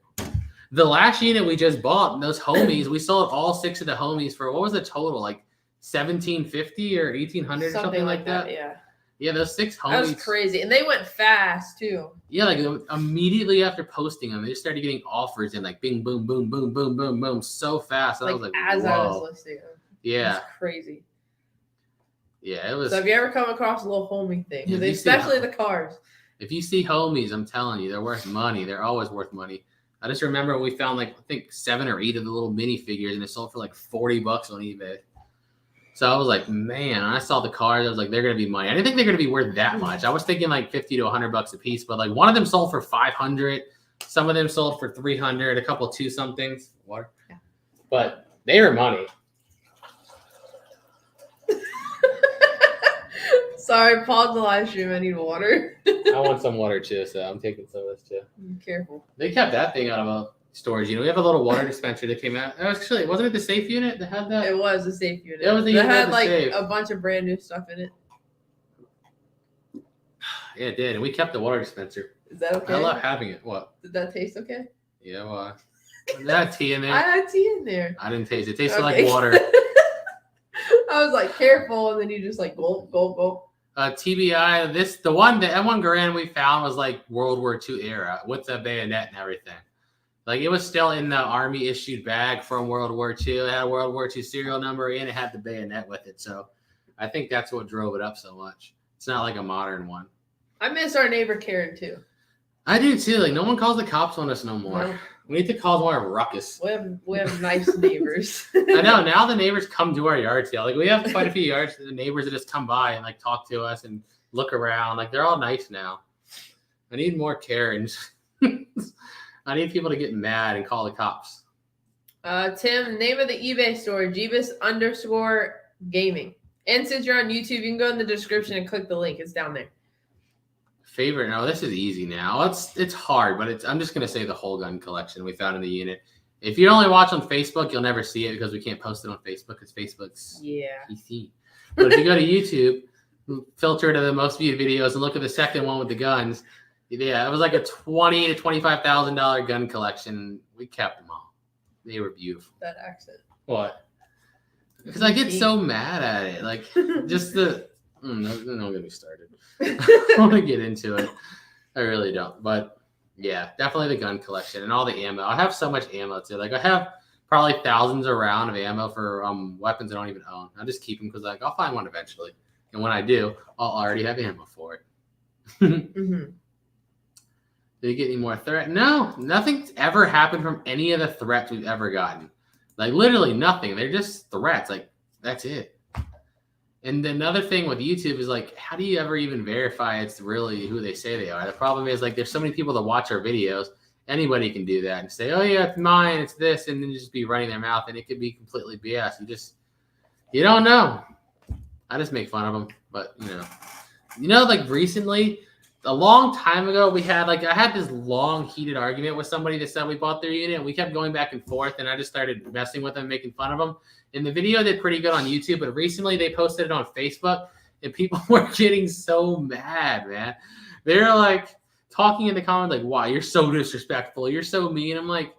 The last unit we just bought, those homies, we sold all 6 of the homies for what was the total? Like $1,750 or $1,800 or something like that. Yeah. Yeah, those 6 homies. That was crazy. And they went fast too. Yeah, like immediately after posting them, they just started getting offers and like bing, boom, boom, boom, boom, boom, boom, so fast. Like, I was like, as whoa. I was listing them. Yeah. That's crazy. Yeah, it was. So have you ever come across a little homie thing? Especially the cars. If you see homies, I'm telling you, they're worth money. They're always worth money. I just remember we found like, I think 7 or 8 of the little minifigures and it sold for like $40 on eBay. So I was like, man, I saw the cars. I was like, they're going to be money. I didn't think they're going to be worth that much. I was thinking like $50 to $100 a piece, but like one of them sold for $500. Some of them sold for $300, a couple 2-somethings. Water. Yeah. But they were money. Sorry, pause the live stream. I need water. I want some water too, so I'm taking some of this too. Be careful. They kept that thing out of a storage unit. We have a little water dispenser that came out. Actually, wasn't it the safe unit that had that? It was a safe unit. It was the unit that had like safe. a bunch of brand new stuff in it. Yeah, it did. And we kept the water dispenser. Is that okay? I love having it. What? Did that taste okay? Yeah, well, that had tea in there. I had tea in there. I didn't taste it. It tasted like water. I was like, careful, and then you just like gulp, gulp, gulp. TBI, the M1 Garand we found was like World War II era with the bayonet and everything. Like it was still in the army issued bag from World War II. It had a World War II serial number and it had the bayonet with it. So I think that's what drove it up so much. It's not like a modern one. I miss our neighbor Karen too. I do too. Like no one calls the cops on us no more. No. We need to cause more of a ruckus. We have nice neighbors. I know. Now the neighbors come to our yard sale. Like we have quite a few yards. The neighbors that just come by and like talk to us and look around. Like they're all nice now. I need more Karens. I need people to get mad and call the cops. Tim, name of the eBay store, Jebus_gaming. And since you're on YouTube, you can go in the description and click the link. It's down there. Favorite? No, this is easy now. It's hard, but I'm just gonna say the whole gun collection we found in the unit. If you only watch on Facebook, you'll never see it because we can't post it on Facebook because Facebook's PC. But if you go to YouTube, filter to the most viewed videos and look at the second one with the guns. Yeah, it was like a $20,000 to $25,000 gun collection. We kept them all. They were beautiful. That accent. What? Because I get so mad at it. Like just the. Don't get me started. I want to get into it. I really don't. But yeah, definitely the gun collection and all the ammo. I have so much ammo too. Like I have probably thousands around of ammo for weapons I don't even own. I just keep them because like I'll find one eventually, and when I do, I'll already have ammo for it. Mm-hmm. Did you get any more threat? No, nothing's ever happened from any of the threats we've ever gotten. Like literally nothing. They're just threats. Like that's it. And another thing with YouTube is like, how do you ever even verify it's really who they say they are? The problem is like, there's so many people that watch our videos. Anybody can do that and say, oh yeah, it's mine, it's this, and then just be running their mouth, and it could be completely BS. You don't know. I just make fun of them, but like recently, a long time ago, I had this long heated argument with somebody that said we bought their unit, and we kept going back and forth, and I just started messing with them, making fun of them. And the video did pretty good on YouTube, but recently they posted it on Facebook, and people were getting so mad, man. They're like talking in the comments like, wow, you're so disrespectful. You're so mean. I'm like,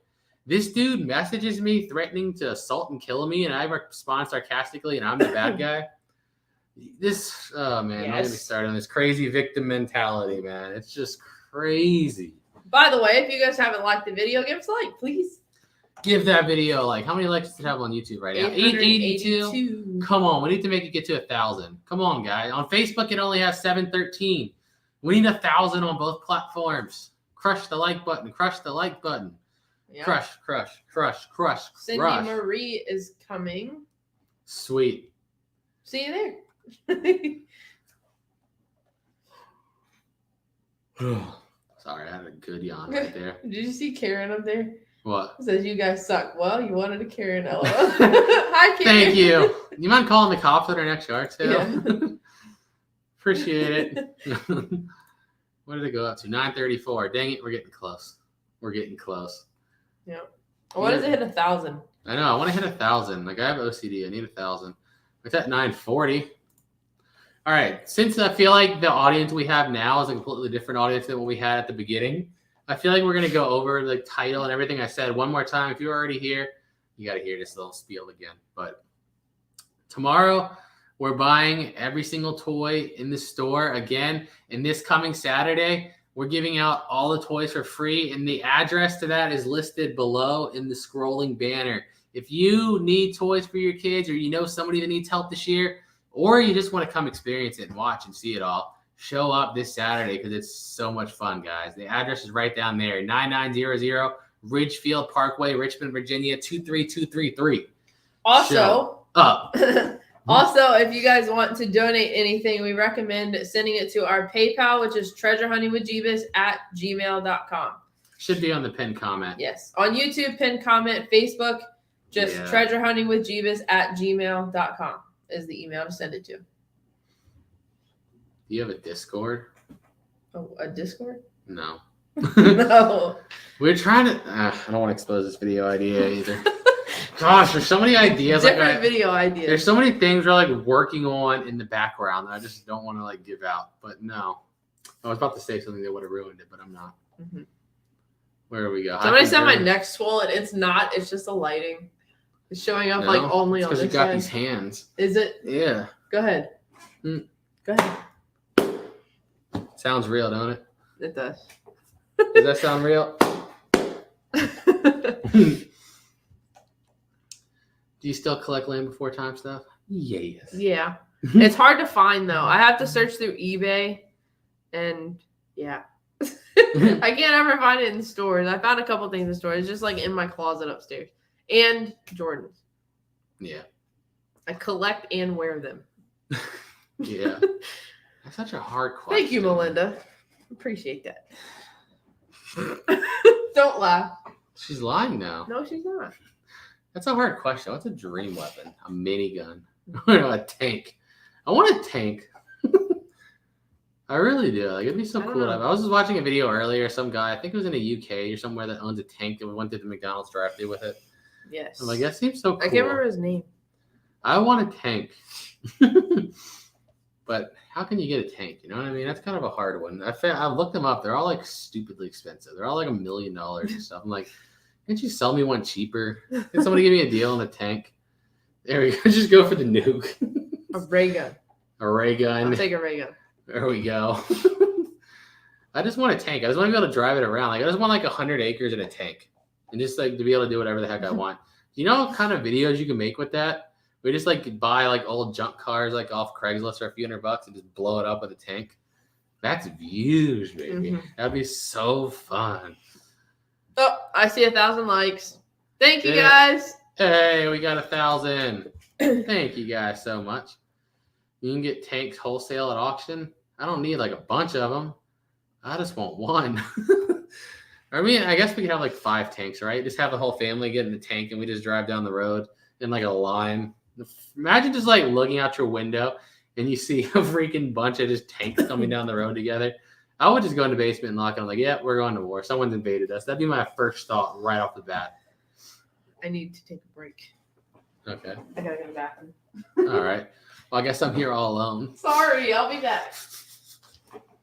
this dude messages me threatening to assault and kill me, and I respond sarcastically, and I'm the bad guy. Oh man, don't get me started on this crazy victim mentality, man. It's just crazy. By the way, if you guys haven't liked the video, give us a like, please. Give that video a like. How many likes does it have on YouTube right now? 882. Come on, we need to make it get to 1,000. Come on, guys. On Facebook, it only has 713. We need 1,000 on both platforms. Crush the like button. Crush the like button. Yeah. Crush. Cindy Marie is coming. Sweet. See you there. Sorry, I had a good yawn right there. Did you see Karen up there? What? It says you guys suck. Well, you wanted a Karen, LOL. Hi, Karen. Thank you. You mind calling the cops at our next yard sale? Yeah. Appreciate it. What did it go up to? 934. Dang it, we're getting close. Yeah. What does it hit 1,000? I know. I want to hit 1,000. Like I have OCD. I need 1,000. It's at 940. All right. Since I feel like the audience we have now is a completely different audience than what we had at the beginning, I feel like we're going to go over the title and everything I said one more time. If you're already here, you got to hear this little spiel again. But tomorrow, we're buying every single toy in the store again. And this coming Saturday, we're giving out all the toys for free. And the address to that is listed below in the scrolling banner. If you need toys for your kids, or you know somebody that needs help this year, or you just want to come experience it and watch and see it all, show up this Saturday because it's so much fun, guys. The address is right down there, 9900 Ridgefield Parkway, Richmond, Virginia, 23233. Also, up. Also, if you guys want to donate anything, we recommend sending it to our PayPal, which is treasurehuntingwithjebus@gmail.com. Should be on the pinned comment. Yes. On YouTube, pinned comment. Facebook, just treasurehuntingwithjebus@gmail.com is the email to send it to. Do you have a Discord? Oh, a Discord? No. No. We're trying to... I don't want to expose this video idea either. Gosh, there's so many ideas. Different video ideas. There's so many things we're like working on in the background that I just don't want to like give out. But no. I was about to say something that would have ruined it, but I'm not. Mm-hmm. Where do we go? Somebody said my neck's swollen. It's not. It's just the lighting. It's showing up like only on this because you got these hands. Is it? Yeah. Go ahead. Mm. Go ahead. Sounds real, don't it? It does. Does that sound real? Do you still collect Land Before Time stuff? Yes. Yeah. It's hard to find, though. I have to search through eBay, and yeah. I can't ever find it in stores. I found a couple things in stores. It's just like in my closet upstairs. And Jordans. Yeah. I collect and wear them. Yeah. That's such a hard question. Thank you, Melinda. Appreciate that. Don't laugh. She's lying now. No, she's not. That's a hard question. What's a dream weapon? A minigun. A tank. I want a tank. I really do. Like, it'd be so cool. I was just watching a video earlier. Some guy, I think it was in the UK or somewhere, that owns a tank, and we went to the McDonald's drive-thru with it. Yes. I'm like, that seems so cool. I can't remember his name. I want a tank. But how can you get a tank? You know what I mean? That's kind of a hard one. I've looked them up. They're all like stupidly expensive. They're all like $1 million and stuff. I'm like, can't you sell me one cheaper? Can somebody give me a deal on the tank? There we go. Just go for the nuke. A ray gun. A ray gun. I'll take a ray gun. There we go. I just want a tank. I just want to be able to drive it around. Like, I just want like 100 acres in a tank, and just like to be able to do whatever the heck I want. You know what kind of videos you can make with that? We just like buy like old junk cars like off Craigslist for a few $100 and just blow it up with a tank. That's views, baby. Mm-hmm. That'd be so fun. Oh, I see 1,000 likes. Thank you, guys. Hey, we got 1,000. Thank you guys so much. You can get tanks wholesale at auction. I don't need like a bunch of them. I just want one. I mean, I guess we could have like 5 tanks, right? Just have the whole family get in the tank and we just drive down the road in like a line. Imagine just like looking out your window and you see a freaking bunch of just tanks coming down the road together. I would just go in the basement and lock it. I'm like, yeah, we're going to war. Someone's invaded us. That'd be my first thought right off the bat. I need to take a break. Okay. I gotta go to the bathroom. All right. Well, I guess I'm here all alone. Sorry, I'll be back.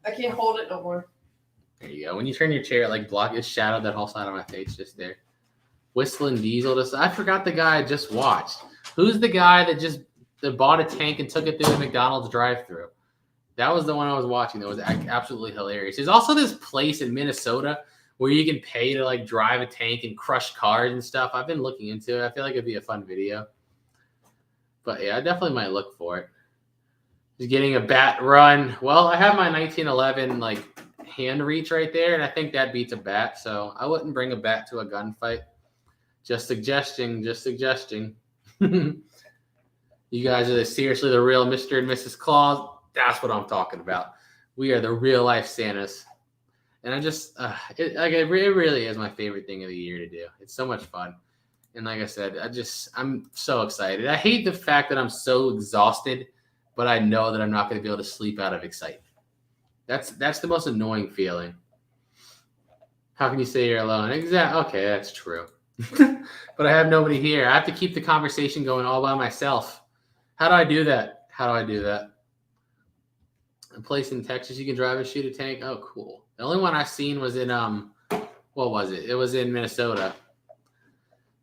I can't hold it no more. There you go. When you turn your chair, like block, it shadowed that whole side of my face just there. Whistling Diesel. I forgot the guy I just watched. Who's the guy that bought a tank and took it through the McDonald's drive-thru? That was the one I was watching. That was absolutely hilarious. There's also this place in Minnesota where you can pay to like drive a tank and crush cars and stuff. I've been looking into it. I feel like it'd be a fun video. But yeah, I definitely might look for it. Just getting a bat run. Well, I have my 1911 like hand reach right there, and I think that beats a bat. So I wouldn't bring a bat to a gunfight. Just suggesting. You guys are seriously the real Mr. and Mrs. Claus. That's what I'm talking about. We are the real life Santas. And I just, it really is my favorite thing of the year to do. It's so much fun. And like I said, I'm so excited. I hate the fact that I'm so exhausted, but I know that I'm not going to be able to sleep out of excitement. That's the most annoying feeling. How can you say you're alone? Exactly. Okay, that's true. But I have nobody here. I have to keep the conversation going all by myself. How do I do that? A place in Texas you can drive and shoot a tank. Oh, cool. The only one I've seen was in what was it? It was in Minnesota.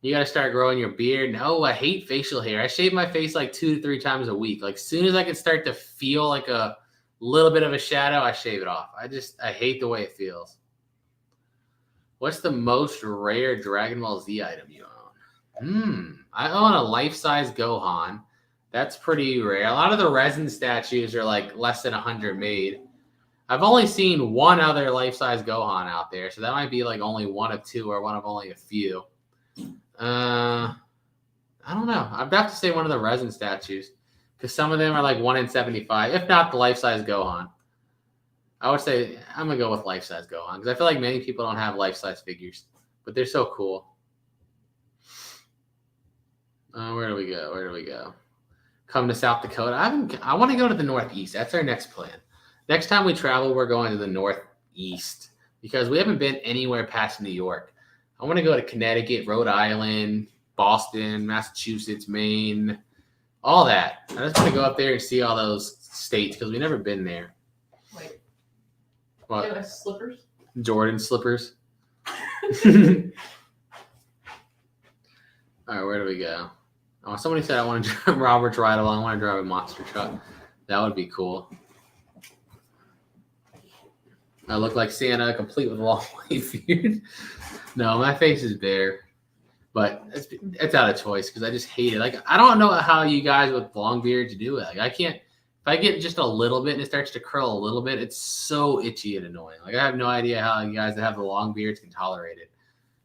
You got to start growing your beard. No, I hate facial hair. I shave my face like 2 to 3 times a week. Like, as soon as I can start to feel like a little bit of a shadow, I shave it off. I hate the way it feels. What's the most rare Dragon Ball Z item you own? I own a life-size Gohan. That's pretty rare. A lot of the resin statues are like less than 100 made. I've only seen one other life-size Gohan out there, so that might be like only one of 2 or one of only a few. I don't know. I'd have to say one of the resin statues because some of them are like 1 in 75, if not the life-size Gohan. I would say I'm gonna go with life-size Gohan because I feel like many people don't have life-size figures, but they're so cool. Where do we go? Come to South Dakota. I want to go to the Northeast. That's our next plan. Next time we travel, we're going to the Northeast because we haven't been anywhere past New York. I want to go to Connecticut, Rhode Island, Boston, Massachusetts, Maine, all that. I just want to go up there and see all those states because we've never been there. Wait. What? Can I slippers? Jordan slippers. All right, where do we go? Oh, somebody said I want to drive Robert's ride along. I want to drive a monster truck. That would be cool. I look like Santa, complete with a long white beard. No, my face is bare, but it's out of choice because I just hate it. Like, I don't know how you guys with long beards do it. Like, I can't. If I get just a little bit and it starts to curl a little bit, it's so itchy and annoying. Like, I have no idea how you guys that have the long beards can tolerate it.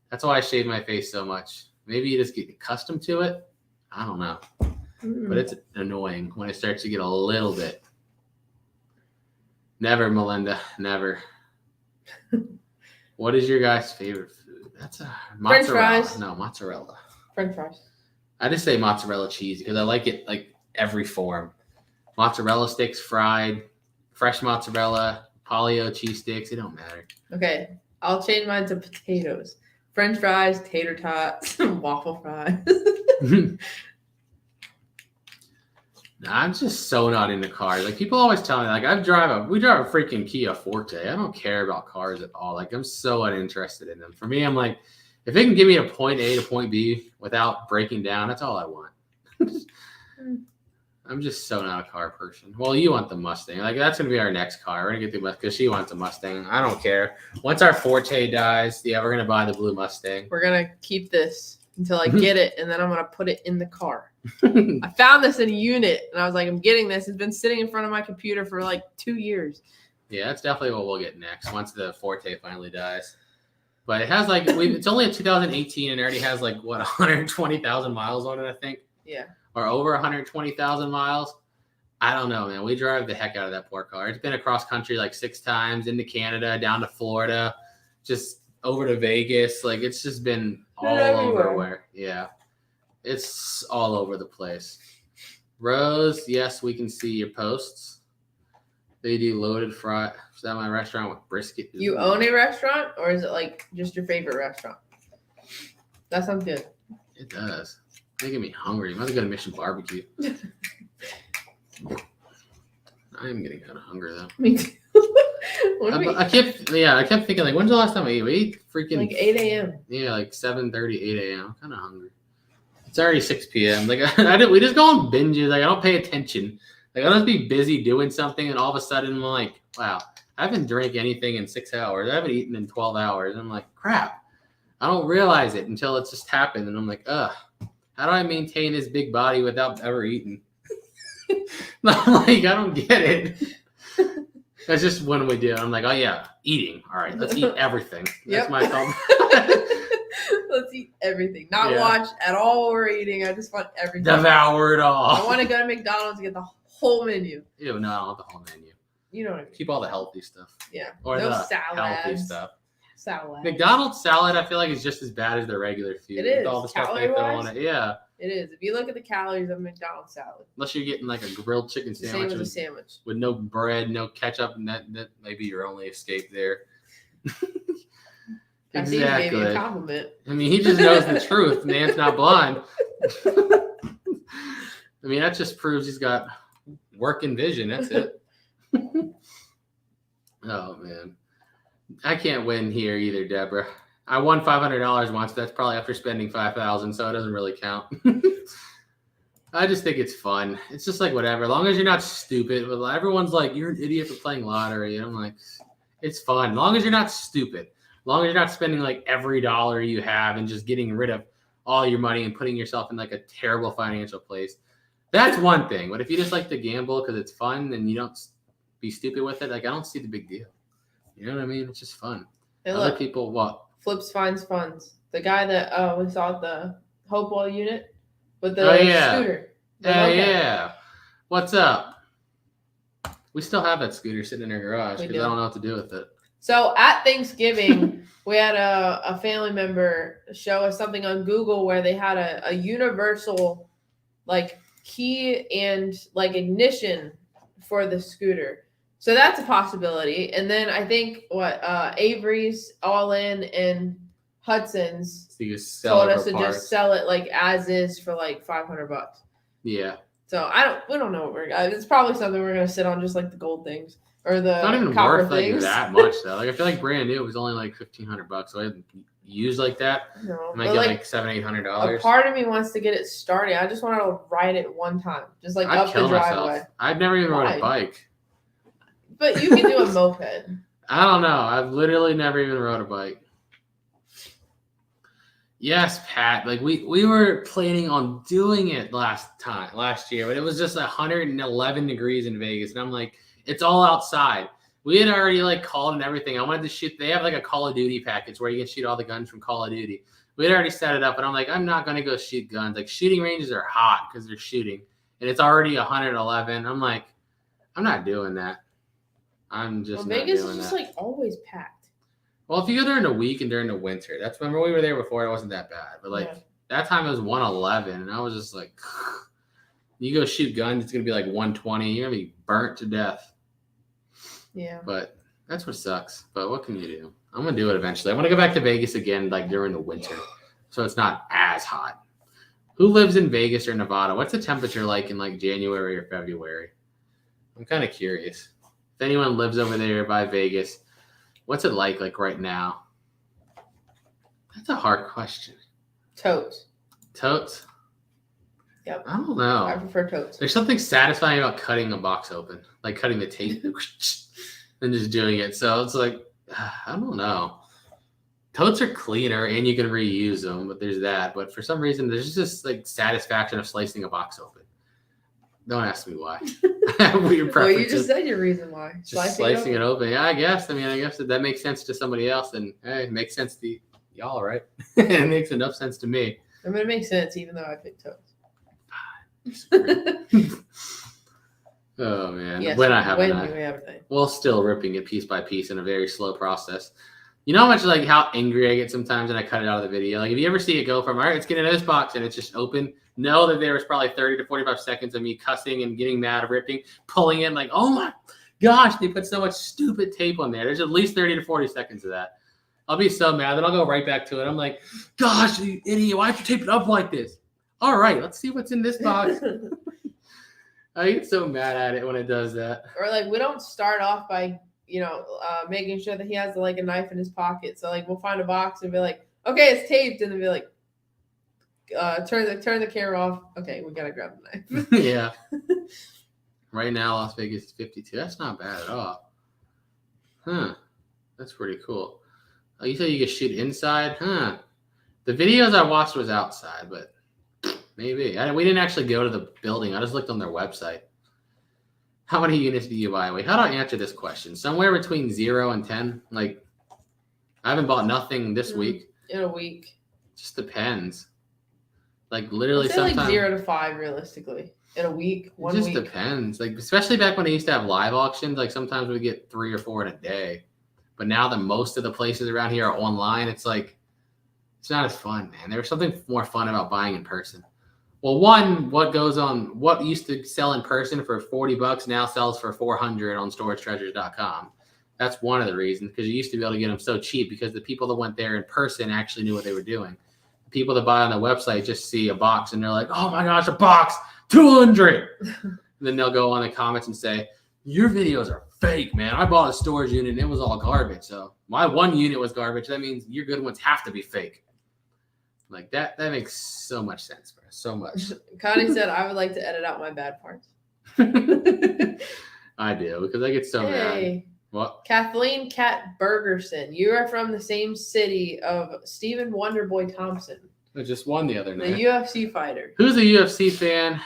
That's why I shave my face so much. Maybe you just get accustomed to it. I don't know. But it's annoying when it starts to get a little bit. Never, Melinda. Never. What is your guys' favorite food? That's a mozzarella. French fries. No, mozzarella. French fries. I just say mozzarella cheese because I like it like every form. Mozzarella sticks fried, fresh mozzarella, polio cheese sticks. It don't matter. Okay. I'll change mine to potatoes. French fries, tater tots, waffle fries. I'm just so not into cars. Like, people always tell me, like, we drive a freaking Kia Forte. I don't care about cars at all. Like, I'm so uninterested in them. For me, I'm like, if it can give me a point A to point B without breaking down, that's all I want. I'm just so not a car person. Well, you want the Mustang. Like, that's going to be our next car. We're going to get the Mustang because she wants a Mustang. I don't care. Once our Forte dies, yeah, we're going to buy the blue Mustang. We're going to keep this until I get it, and then I'm going to put it in the car. I found this in a unit, and I was like, I'm getting this. It's been sitting in front of my computer for like 2 years. Yeah, that's definitely what we'll get next once the Forte finally dies. But it has like, it's only a 2018 and it already has like, what, 120,000 miles on it, I think? Yeah. Or over 120,000 miles. I don't know, man. We drive the heck out of that poor car. It's been across country like 6 times, into Canada, down to Florida, just over to Vegas. Like, it's just been all over. Yeah. It's all over the place. Rose, yes, we can see your posts. They do loaded fry. Is that my restaurant with brisket? You own a restaurant, or is it like just your favorite restaurant? That sounds good. It does. Making me hungry. I'm about to go to Mission Barbecue. I am getting kind of hungry though. Me too. I kept thinking, like, when's the last time I ate? We ate freaking like 8 a.m. Yeah, like 7:30, 8 a.m. I'm kind of hungry. It's already 6 p.m. Like, we just go on binges. Like, I don't pay attention. Like, I'll just be busy doing something, and all of a sudden I'm like, wow, I haven't drank anything in 6 hours. I haven't eaten in 12 hours. And I'm like, crap. I don't realize it until it's just happened, and I'm like, ugh. How do I maintain this big body without ever eating? I'm like, I don't get it. That's just when we do. I'm like, oh yeah, eating. All right, let's eat everything. That's my thought. Let's eat everything. Not watch at all what we're eating. I just want everything. Devour it all. I want to go to McDonald's and get the whole menu. Ew, no, I don't want the whole menu. You know what I mean. Keep all the healthy stuff. Yeah. Or no the salads. healthy stuff. Salad. McDonald's salad, I feel like, is just as bad as their regular food. It is. With all the stuff they throw on it. Yeah. It is. If you look at the calories of McDonald's salad. Unless you're getting like a grilled chicken sandwich. Same as a sandwich. With no bread, no ketchup, and that may be your only escape there. I see, maybe Exactly. a compliment. I mean, he just knows the truth. Man's not blind. I mean, that just proves he's got working vision. That's it. Oh, man. I can't win here either, Deborah. I won $500 once. That's probably after spending $5,000, so it doesn't really count. I just think it's fun. It's just like whatever. As long as you're not stupid. Everyone's like, you're an idiot for playing lottery. And I'm like, it's fun. As long as you're not stupid. As long as you're not spending like every dollar you have and just getting rid of all your money and putting yourself in like a terrible financial place. That's one thing. But if you just like to gamble because it's fun and you don't be stupid with it, like I don't see the big deal. You know what I mean? It's just fun. Hey, Other look, people, what? Flips finds funds. The guy that we saw at the Hopewell unit with the scooter. Yeah. What's up? We still have that scooter sitting in our garage because I don't know what to do with it. So at Thanksgiving, we had a family member show us something on Google where they had a universal like key and like ignition for the scooter. So that's a possibility. And then I think Avery's, All In, and Hudson's So you told us to just sell it like as is for like $500. Yeah. So we don't know what it's probably something we're gonna sit on, just like the gold things or the it's not even copper worth things. Like that much though. Like I feel like brand new it was only like $1,500. So I had used like that. No, I might get like $700-800. A part of me wants to get it started. I just want to ride it one time, just like up the driveway. I've never even rode a bike. But you can do a moped. I don't know. I've literally never even rode a bike. Yes, Pat. Like we were planning on doing it last year, but it was just 111 degrees in Vegas, and I'm like, it's all outside. We had already like called and everything. I wanted to shoot. They have like a Call of Duty package where you can shoot all the guns from Call of Duty. We had already set it up, and I'm like, I'm not gonna go shoot guns. Like shooting ranges are hot because they're shooting, and it's already 111. I'm like, I'm not doing that. I'm just not Vegas doing is just that. like always packed. Well, if you go during the week and during the winter, remember we were there before. It wasn't that bad, but like that time it was 111, and I was just like, you go shoot guns, it's gonna be like 120. You're gonna be burnt to death. Yeah. But that's what sucks. But what can you do? I'm gonna do it eventually. I want to go back to Vegas again, like during the winter, so it's not as hot. Who lives in Vegas or Nevada? What's the temperature like in like January or February? I'm kind of curious. If anyone lives over there by Vegas, what's it like right now? That's a hard question. Totes. Totes? Yep. I don't know. I prefer totes. There's something satisfying about cutting a box open, like cutting the tape and just doing it. So it's like, I don't know. Totes are cleaner and you can reuse them, but there's that. But for some reason, there's just like satisfaction of slicing a box open. Don't ask me why. I have weird preferences. Well, you just said your reason why. Just slicing it open. Yeah, I guess. I guess if that makes sense to somebody else, then hey, it makes sense to y'all, right? It makes enough sense to me. I mean, it makes sense even though I picked totes. Oh man. Yes, when I have a knife. Well, still ripping it piece by piece in a very slow process. You know how much like how angry I get sometimes when I cut it out of the video? Like if you ever see it go from all right, let's get into this box and it's just open. Know that there was probably 30 to 45 seconds of me cussing and getting mad, ripping, pulling it like, oh my gosh, they put so much stupid tape on there. There's at least 30 to 40 seconds of that. I'll be so mad. Then I'll go right back to it. I'm like, gosh, you idiot, why'd you tape it up like this? All right, let's see what's in this box. I get so mad at it when it does that. Or like we don't start off by, making sure that he has like a knife in his pocket. So like we'll find a box and be like, okay, it's taped, and then be like, turn the camera off. Okay, we gotta grab the knife. Yeah. Right now, Las Vegas is 52. That's not bad at all. Huh. That's pretty cool. Oh, you said you could shoot inside? Huh. The videos I watched was outside, but maybe. We didn't actually go to the building. I just looked on their website. How many units do you buy? Wait, how do I answer this question? Somewhere between 0 and 10. Like, I haven't bought nothing this week. In a week. Just depends. Like literally I'd say sometimes like 0 to 5 realistically. In a week. It just depends. Like especially back when I used to have live auctions, like sometimes we get 3 or 4 in a day. But now that most of the places around here are online, it's like it's not as fun, man. There was something more fun about buying in person. Well, what used to sell in person for $40 now sells for $400 on storagetreasures.com. That's one of the reasons, because you used to be able to get them so cheap because the people that went there in person actually knew what they were doing. The people that buy on the website just see a box and they're like, oh my gosh, a box, 200. And then they'll go on the comments and say, your videos are fake, man. I bought a storage unit and it was all garbage. So my one unit was garbage. That means your good ones have to be fake. Like that makes so much sense for us. So much. Connie said, I would like to edit out my bad parts. I do, because I get so mad. What? Kathleen Kat Bergerson. You are from the same city of Stephen Wonderboy Thompson. I just won the other night. The UFC fighter. Who's a UFC fan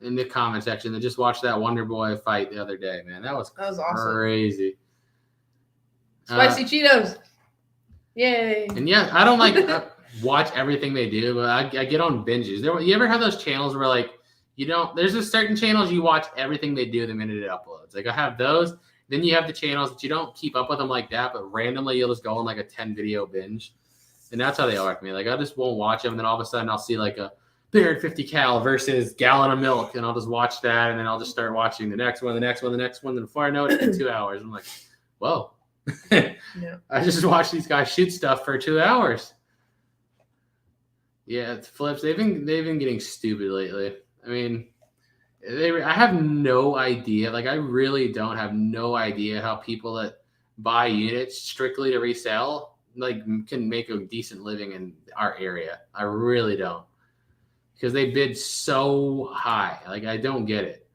in the comment section that just watched that Wonderboy fight the other day, man? That was awesome. Crazy. Spicy Cheetos. Yay. And yeah, I don't like watch everything they do, but I get on binges. You ever have those channels where like there's just certain channels you watch everything they do the minute it uploads. Like I have those. Then you have the channels that you don't keep up with them like that, but randomly you'll just go on like a 10 video binge. And that's how they are with me. Like I just won't watch them. And then all of a sudden I'll see like a 350 cal versus gallon of milk. And I'll just watch that. And then I'll just start watching the next one, the next one, the next one. And before I know it, it's been 2 hours. I'm like, whoa. Yeah. I just watched these guys shoot stuff for 2 hours. Yeah, it's flips. They've been getting stupid lately. I mean, I have no idea. Like, I really don't have no idea how people that buy units strictly to resell, like, can make a decent living in our area. I really don't. Because they bid so high. Like, I don't get it.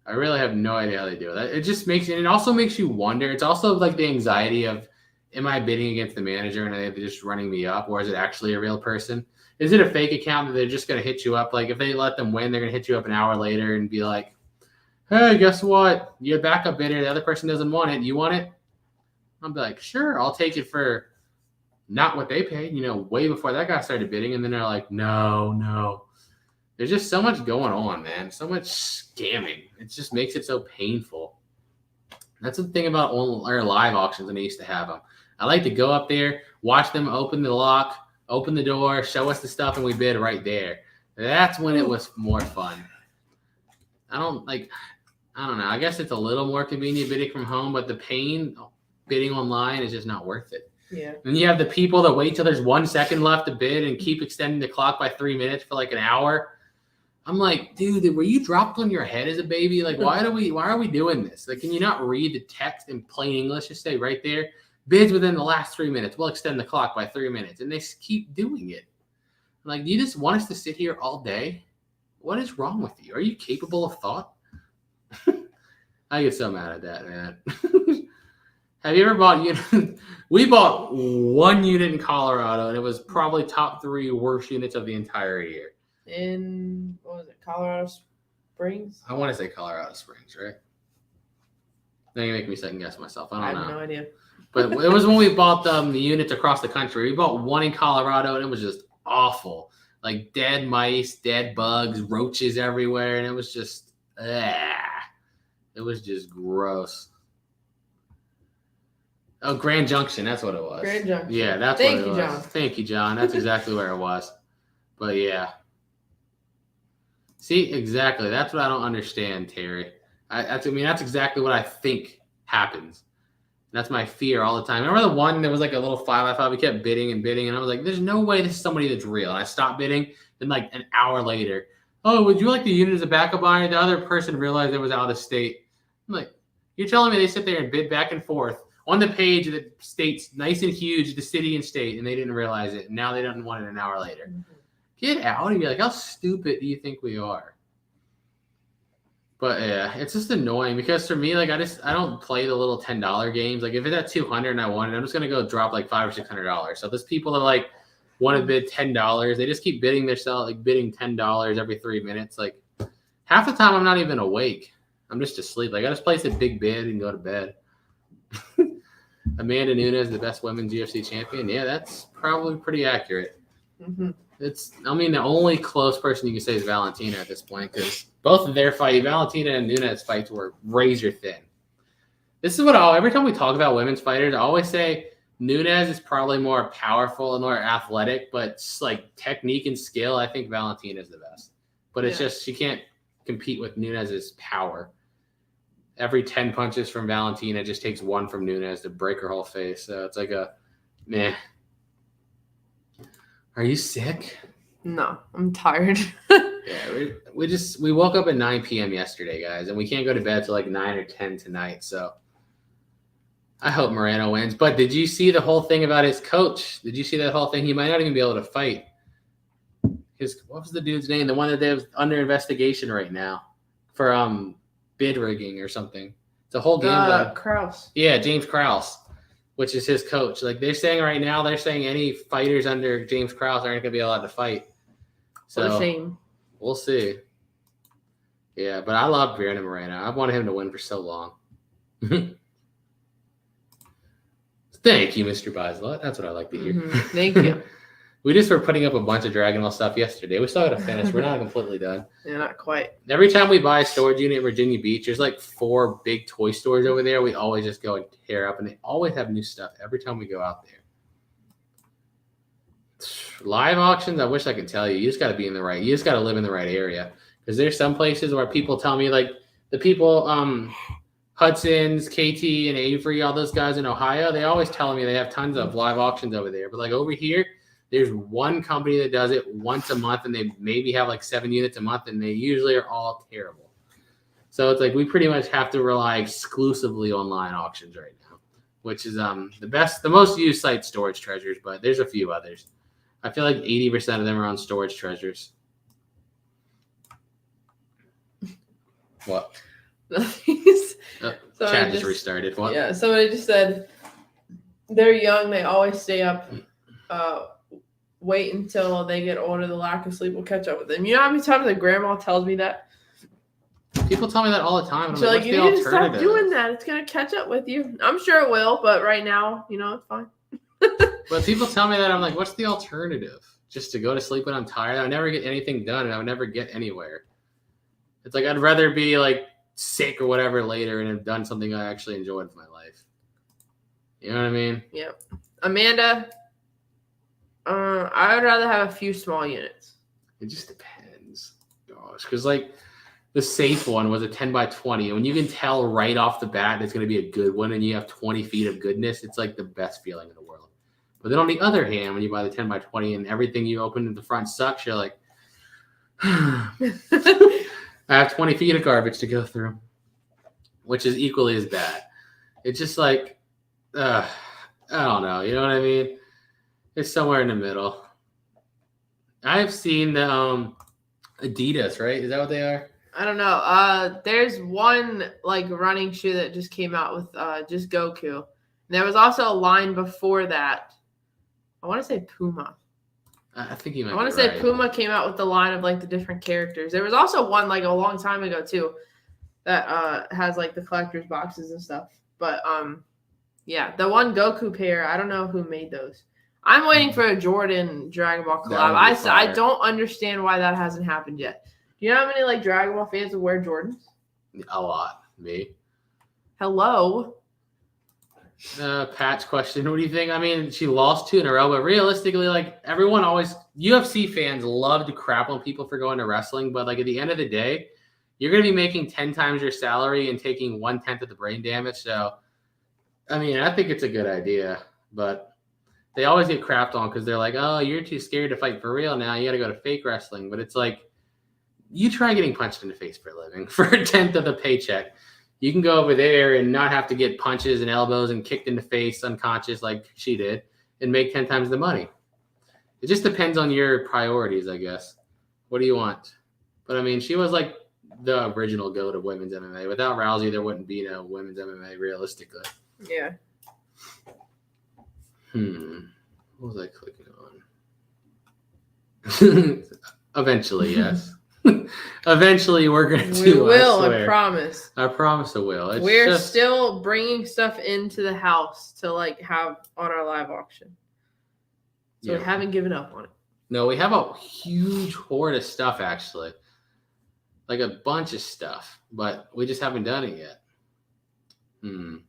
I really have no idea how they do it. It just makes, and it also makes you wonder. It's also like the anxiety of, am I bidding against the manager and are they just running me up, or is it actually a real person? Is it a fake account that they're just going to hit you up? Like, if they let them win, they're going to hit you up an hour later and be like, hey, guess what? You're a backup bidder. The other person doesn't want it. You want it? I'll be like, sure, I'll take it for not what they paid, way before that guy started bidding. And then they're like, no. There's just so much going on, man. So much scamming. It just makes it so painful. That's the thing about our live auctions when I used to have them. I like to go up there, watch them open the lock, open the door, show us the stuff, and we bid right there. That's when it was more fun. I don't know. I guess it's a little more convenient bidding from home, but the pain bidding online is just not worth it. Yeah. And you have the people that wait till there's 1 second left to bid and keep extending the clock by 3 minutes for like an hour. I'm like, dude, were you dropped on your head as a baby? Like, why are we doing this? Like, can you not read the text in plain English? Just say right there, bids within the last 3 minutes. We'll extend the clock by 3 minutes. And they keep doing it. Like, do you just want us to sit here all day? What is wrong with you? Are you capable of thought? I get so mad at that, man. Have you ever bought units? We bought one unit in Colorado, and it was probably top 3 worst units of the entire year. In, what was it, Colorado Springs? I want to say Colorado Springs, right? Now you make me second guess myself. I don't know. I have no idea. But it was when we bought the units across the country. We bought one in Colorado, and it was just awful. Like dead mice, dead bugs, roaches everywhere, and it was just, it was just gross. Oh, Grand Junction, that's what it was. Grand Junction. Yeah, that's what it was. John. Thank you, John. That's exactly where it was. But yeah. See, exactly. That's what I don't understand, Terry. That's exactly what I think happens. That's my fear all the time. Remember the one that was like a little 5x5? We kept bidding, and I was like, there's no way this is somebody that's real. And I stopped bidding, and like an hour later, oh, would you like the unit as a backup buyer? The other person realized it was out of state. I'm like, you're telling me they sit there and bid back and forth on the page that states nice and huge, the city and state, and they didn't realize it. And now they don't want it an hour later. Mm-hmm. Get out and be like, how stupid do you think we are? But yeah, it's just annoying because for me, like I don't play the little $10 games. Like if it's at $200 and I want it, I'm just gonna go drop like $500 or $600. So there's people that like want to bid $10. They just keep bidding bidding $10 every 3 minutes. Like half the time I'm not even awake. I'm just asleep. Like I just place a big bid and go to bed. Amanda Nunes, the best women's UFC champion. Yeah, that's probably pretty accurate. Mm-hmm. The only close person you can say is Valentina at this point because both of their fight, Valentina and Nunes fights were razor thin. This is what every time we talk about women's fighters, I always say Nunes is probably more powerful and more athletic, but like technique and skill, I think Valentina is the best. But it's just she can't compete with Nunes's power. every 10 punches from Valentina just takes 1 from Nunes to break her whole face. So it's like a meh. Are you sick? No, I'm tired. Yeah, we woke up at 9 p.m. yesterday, guys, and we can't go to bed till like 9 or 10 tonight. So I hope Moreno wins. But did you see the whole thing about his coach? Did you see that whole thing? He might not even be able to fight. What was the dude's name? The one that was under investigation right now for bid rigging or something. It's a whole game. Krause. Yeah, James Krause, which is his coach. Like they're saying right now, any fighters under James Krause aren't going to be allowed to fight. So what a shame. We'll see. Yeah, but I love Brandon Moreno. I've wanted him to win for so long. Thank you, Mr. Bislett. That's what I like to hear. Thank you. We just were putting up a bunch of Dragon Ball stuff yesterday. We still got to finish. We're not completely done. Yeah, not quite. Every time we buy a storage unit in Virginia Beach, there's like 4 big toy stores over there. We always just go and tear up, and they always have new stuff every time we go out there. Live auctions, I wish I could tell you. You just got to be in the right. You just got to live in the right area, because there's some places where people tell me, like the people, Hudson's, KT, and Avery, all those guys in Ohio, they always telling me they have tons of live auctions over there. But like over here, there's one company that does it once a month, and they maybe have like 7 units a month, and they usually are all terrible. So it's like we pretty much have to rely exclusively on online auctions right now, which is the most used site, Storage Treasures, but there's a few others. I feel like 80% of them are on Storage Treasures. What? Chat just restarted. What? Yeah, somebody just said they're young. They always stay up. Wait until they get older. The lack of sleep will catch up with them. You know how many times like grandma tells me that? People tell me that all the time. So like, you need to stop doing that. It's gonna catch up with you. I'm sure it will, but right now, it's fine. But people tell me that, I'm like, what's the alternative? Just to go to sleep when I'm tired? I would never get anything done, and I would never get anywhere. It's like I'd rather be like sick or whatever later and have done something I actually enjoyed with my life. You know what I mean? Yep. Amanda, I would rather have a few small units. It just depends. Gosh, because like the safe one was a 10 by 20. And when you can tell right off the bat it's going to be a good one and you have 20 feet of goodness, it's like the best feeling in the world. But then on the other hand, when you buy the 10 by 20 and everything you open at the front sucks, you're like, I have 20 feet of garbage to go through, which is equally as bad. It's just like, I don't know. You know what I mean? It's somewhere in the middle. I've seen the Adidas, right? Is that what they are? I don't know. There's one like running shoe that just came out with just Goku. And there was also a line before that. I want to say Puma. I think you might. I want to say Puma came out with the line of like the different characters. There was also one like a long time ago too that has like the collector's boxes and stuff. But yeah, the one Goku pair, I don't know who made those. I'm waiting for a Jordan Dragon Ball collab. I don't understand why that hasn't happened yet. Do you know how many like Dragon Ball fans would wear Jordans? A lot. Me. Hello. Pat's question. What do you think? I mean, she lost 2 in a row, but realistically, like everyone always, UFC fans love to crap on people for going to wrestling, but like at the end of the day, you're going to be making 10 times your salary and taking 1/10 of the brain damage. So, I mean, I think it's a good idea, but they always get crapped on because they're like, oh, you're too scared to fight for real now. You got to go to fake wrestling. But it's like, you try getting punched in the face for a living for 1/10 of the paycheck. You can go over there and not have to get punches and elbows and kicked in the face unconscious like she did and make 10 times the money. It just depends on your priorities, I guess. What do you want? But, I mean, she was like the original GOAT of women's MMA. Without Rousey, there wouldn't be no women's MMA realistically. Yeah. What was I clicking on? Eventually, yes. Eventually, we're going to. We will, I promise. I promise I will. We're still bringing stuff into the house to like have on our live auction. So we haven't given up on it. No, we have a huge hoard of stuff, actually. Like a bunch of stuff, but we just haven't done it yet. You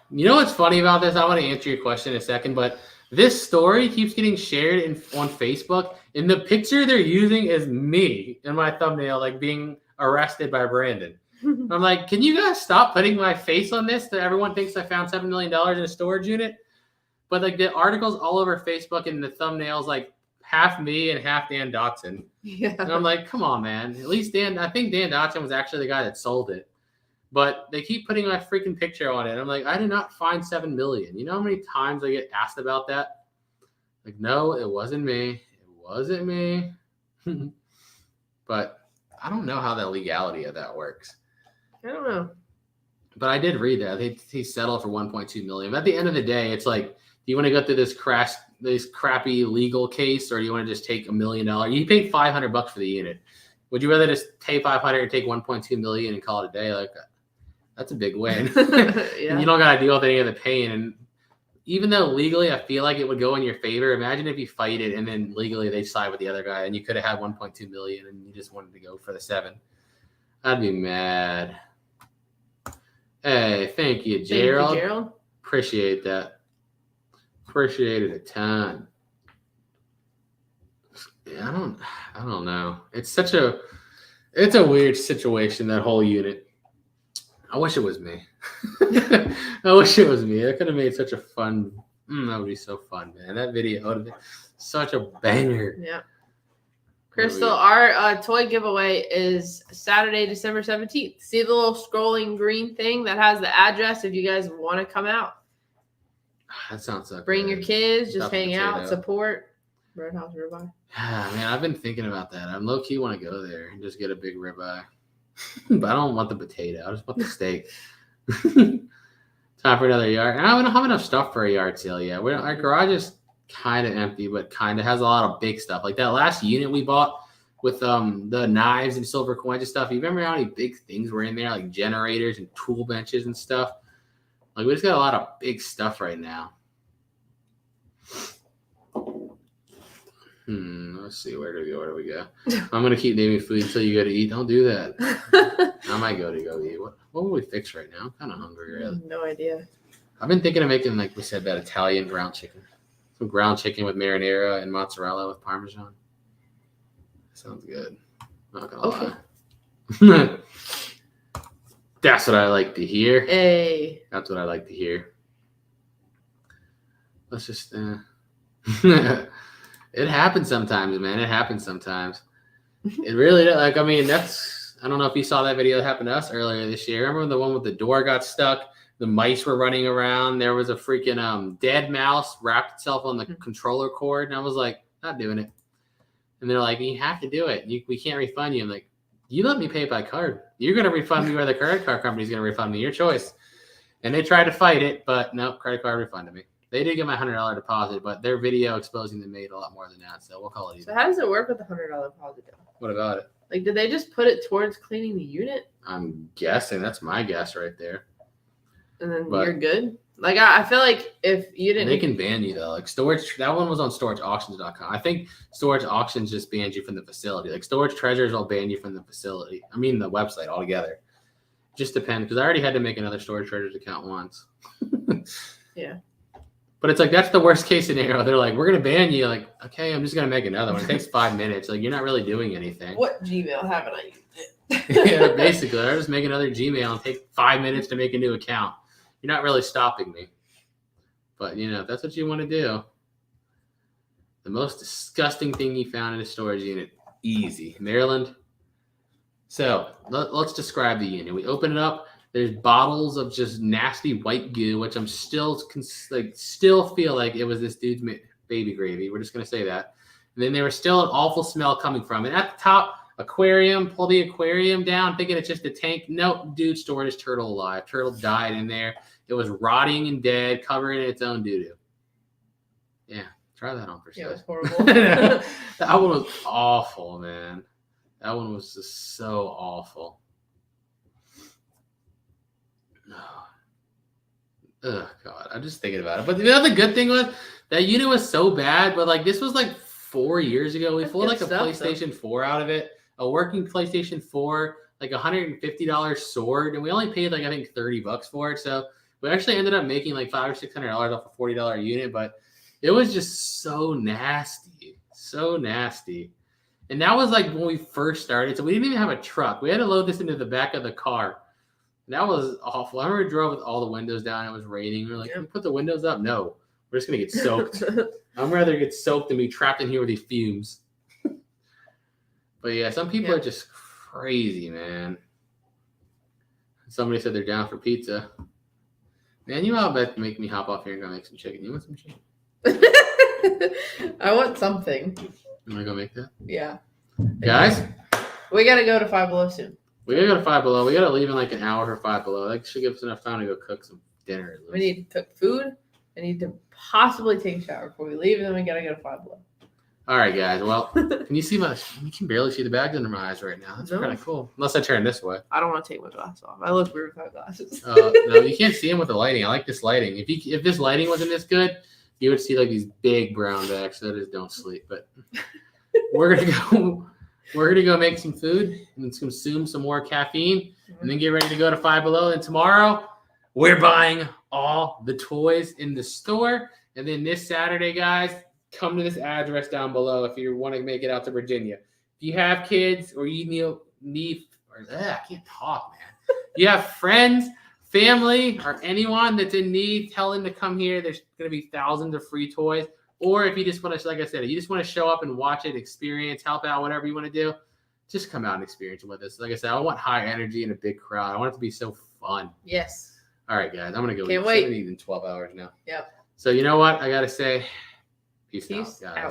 know what's funny about this? I want to answer your question in a second, but this story keeps getting shared on Facebook, and the picture they're using is me in my thumbnail, like being arrested by Brandon. I'm like, can you guys stop putting my face on this? That everyone thinks I found $7 million in a storage unit. But like the articles all over Facebook and the thumbnails, like half me and half Dan Dotson. Yeah. And I'm like, come on, man. At least I think Dan Dotson was actually the guy that sold it. But they keep putting my freaking picture on it. I'm like, I did not find $7 million. You know how many times I get asked about that? Like, no, it wasn't me. It wasn't me. But I don't know how the legality of that works. I don't know. But I did read that. He settled for $1.2 million. But at the end of the day, it's like, do you want to go through this crappy legal case, or do you want to just take $1 million? You paid $500 for the unit. Would you rather just pay $500 and take $1.2 million and call it a day? Like, that's a big win. Yeah. And you don't got to deal with any of the pain. And even though legally I feel like it would go in your favor, imagine if you fight it and then legally they side with the other guy and you could have had $1.2 million and you just wanted to go for the 7. I'd be mad. Hey, thank you, Gerald. Thank you, Gerald. Appreciate that. Appreciate it a ton. Yeah, I don't know. It's a weird situation, that whole unit. I wish it was me. I wish it was me. I could have made such a fun. That would be so fun, man. That video would have been such a banger. Yeah. Crystal, our toy giveaway is Saturday, December 17th. See the little scrolling green thing that has the address if you guys want to come out. That sounds so Bring good. your kids, just Stuffed hang out, potato. support Roadhouse Ribeye. Man, I've been thinking about that. I'm low-key want to go there and just get a big ribeye. But I don't want the potato. I just want the steak. Time for another yard. And I don't have enough stuff for a yard sale yet. Our garage is kind of empty, but kind of has a lot of big stuff. Like that last unit we bought with the knives and silver coins and stuff. You remember how many big things were in there, like generators and tool benches and stuff? Like we just got a lot of big stuff right now. Let's see. Where do we go? I'm going to keep naming food until you go to eat. Don't do that. I might go eat. What would we fix right now? I'm kind of hungry, really. No idea. I've been thinking of making, like we said, that Italian ground chicken. Some ground chicken with marinara and mozzarella with Parmesan. Sounds good. Not going to lie. That's what I like to hear. Hey. That's what I like to hear. Let's just... It happens sometimes, man. It happens sometimes. It really, like, I mean, I don't know if you saw that video that happened to us earlier this year. Remember the one with the door got stuck? The mice were running around. There was a freaking dead mouse wrapped itself on the controller cord. And I was like, not doing it. And they're like, you have to do it. We can't refund you. I'm like, you let me pay by card. You're going to refund me, or the credit card company's going to refund me. Your choice. And they tried to fight it, but no, credit card refunded me. They did get my $100 deposit, but their video exposing them made a lot more than that, so we'll call it easy. So how does it work with the $100 deposit? What about it? Like, did they just put it towards cleaning the unit? I'm guessing. That's my guess right there. And then you're good? Like, I feel like if you didn't... They can ban you, though. Like, storage... That one was on storageauctions.com. I think storage auctions just banned you from the facility. Like, storage treasures will ban you from the facility. I mean, the website altogether. Just depends, because I already had to make another storage treasures account once. Yeah. But it's like, that's the worst case scenario. They're like, we're going to ban you. Like, okay, I'm just going to make another one. It takes 5 minutes. Like, you're not really doing anything. What Gmail haven't I used? Yeah, basically. I just make another Gmail and take 5 minutes to make a new account. You're not really stopping me. But, if that's what you want to do. The most disgusting thing you found in a storage unit. Easy. Maryland. So, let's describe the unit. We open it up. There's bottles of just nasty white goo, which I'm still feel like it was this dude's baby gravy. We're just going to say that. And then there was still an awful smell coming from it. At the top, aquarium, pull the aquarium down, thinking it's just a tank. Nope, dude stored his turtle alive. Turtle died in there. It was rotting and dead, covered in its own doo-doo. Yeah, try that on for Yeah, it was size. horrible. That one was awful, man. That one was just so awful. Oh God, I'm just thinking about it. But the other good thing was that unit was so bad, but like this was like 4 years ago. We pulled like a PlayStation 4 out of it, a working PlayStation 4, like $150 sword, and we only paid like I think $30 for it. So we actually ended up making like $500 or $600 off a $40 unit, but it was just so nasty, so nasty. And that was like when we first started. So we didn't even have a truck. We had to load this into the back of the car. And that was awful. I remember we drove with all the windows down. It was raining. We were like, can we put the windows up? No. We're just going to get soaked. I'd rather get soaked than be trapped in here with these fumes. But yeah, some people are just crazy, man. Somebody said they're down for pizza. Man, you all bet to make me hop off here and go make some chicken. You want some chicken? I want something. You want to go make that? Yeah. Guys? We got to go to Five Below soon. We got to go to Five Below. We got to leave in like an hour for Five Below. That should give us enough time to go cook some dinner. We need to cook food. I need to possibly take a shower before we leave, and then we got to go to Five Below. All right, guys. Well, can you see you can barely see the bags under my eyes right now. That's kind of cool. Unless I turn this way. I don't want to take my glasses off. I look weird without glasses. No, you can't see them with the lighting. I like this lighting. If this lighting wasn't this good, you would see like these big brown bags. So just don't sleep. But we're gonna go make some food and consume some more caffeine, and then get ready to go to Five Below. And tomorrow, we're buying all the toys in the store. And then this Saturday, guys, come to this address down below if you want to make it out to Virginia. If you have kids or you I can't talk, man. You have friends, family, or anyone that's in need, tell them to come here. There's going to be thousands of free toys. Or if you just want to, like I said, you just want to show up and watch it, experience, help out, whatever you want to do, just come out and experience it with us. Like I said, I want high energy and a big crowd. I want it to be so fun. Yes. All right, guys. I'm going to go. Can't wait. I'm eat in 12 hours now. Yep. So you know what? I got to say, peace out, guys.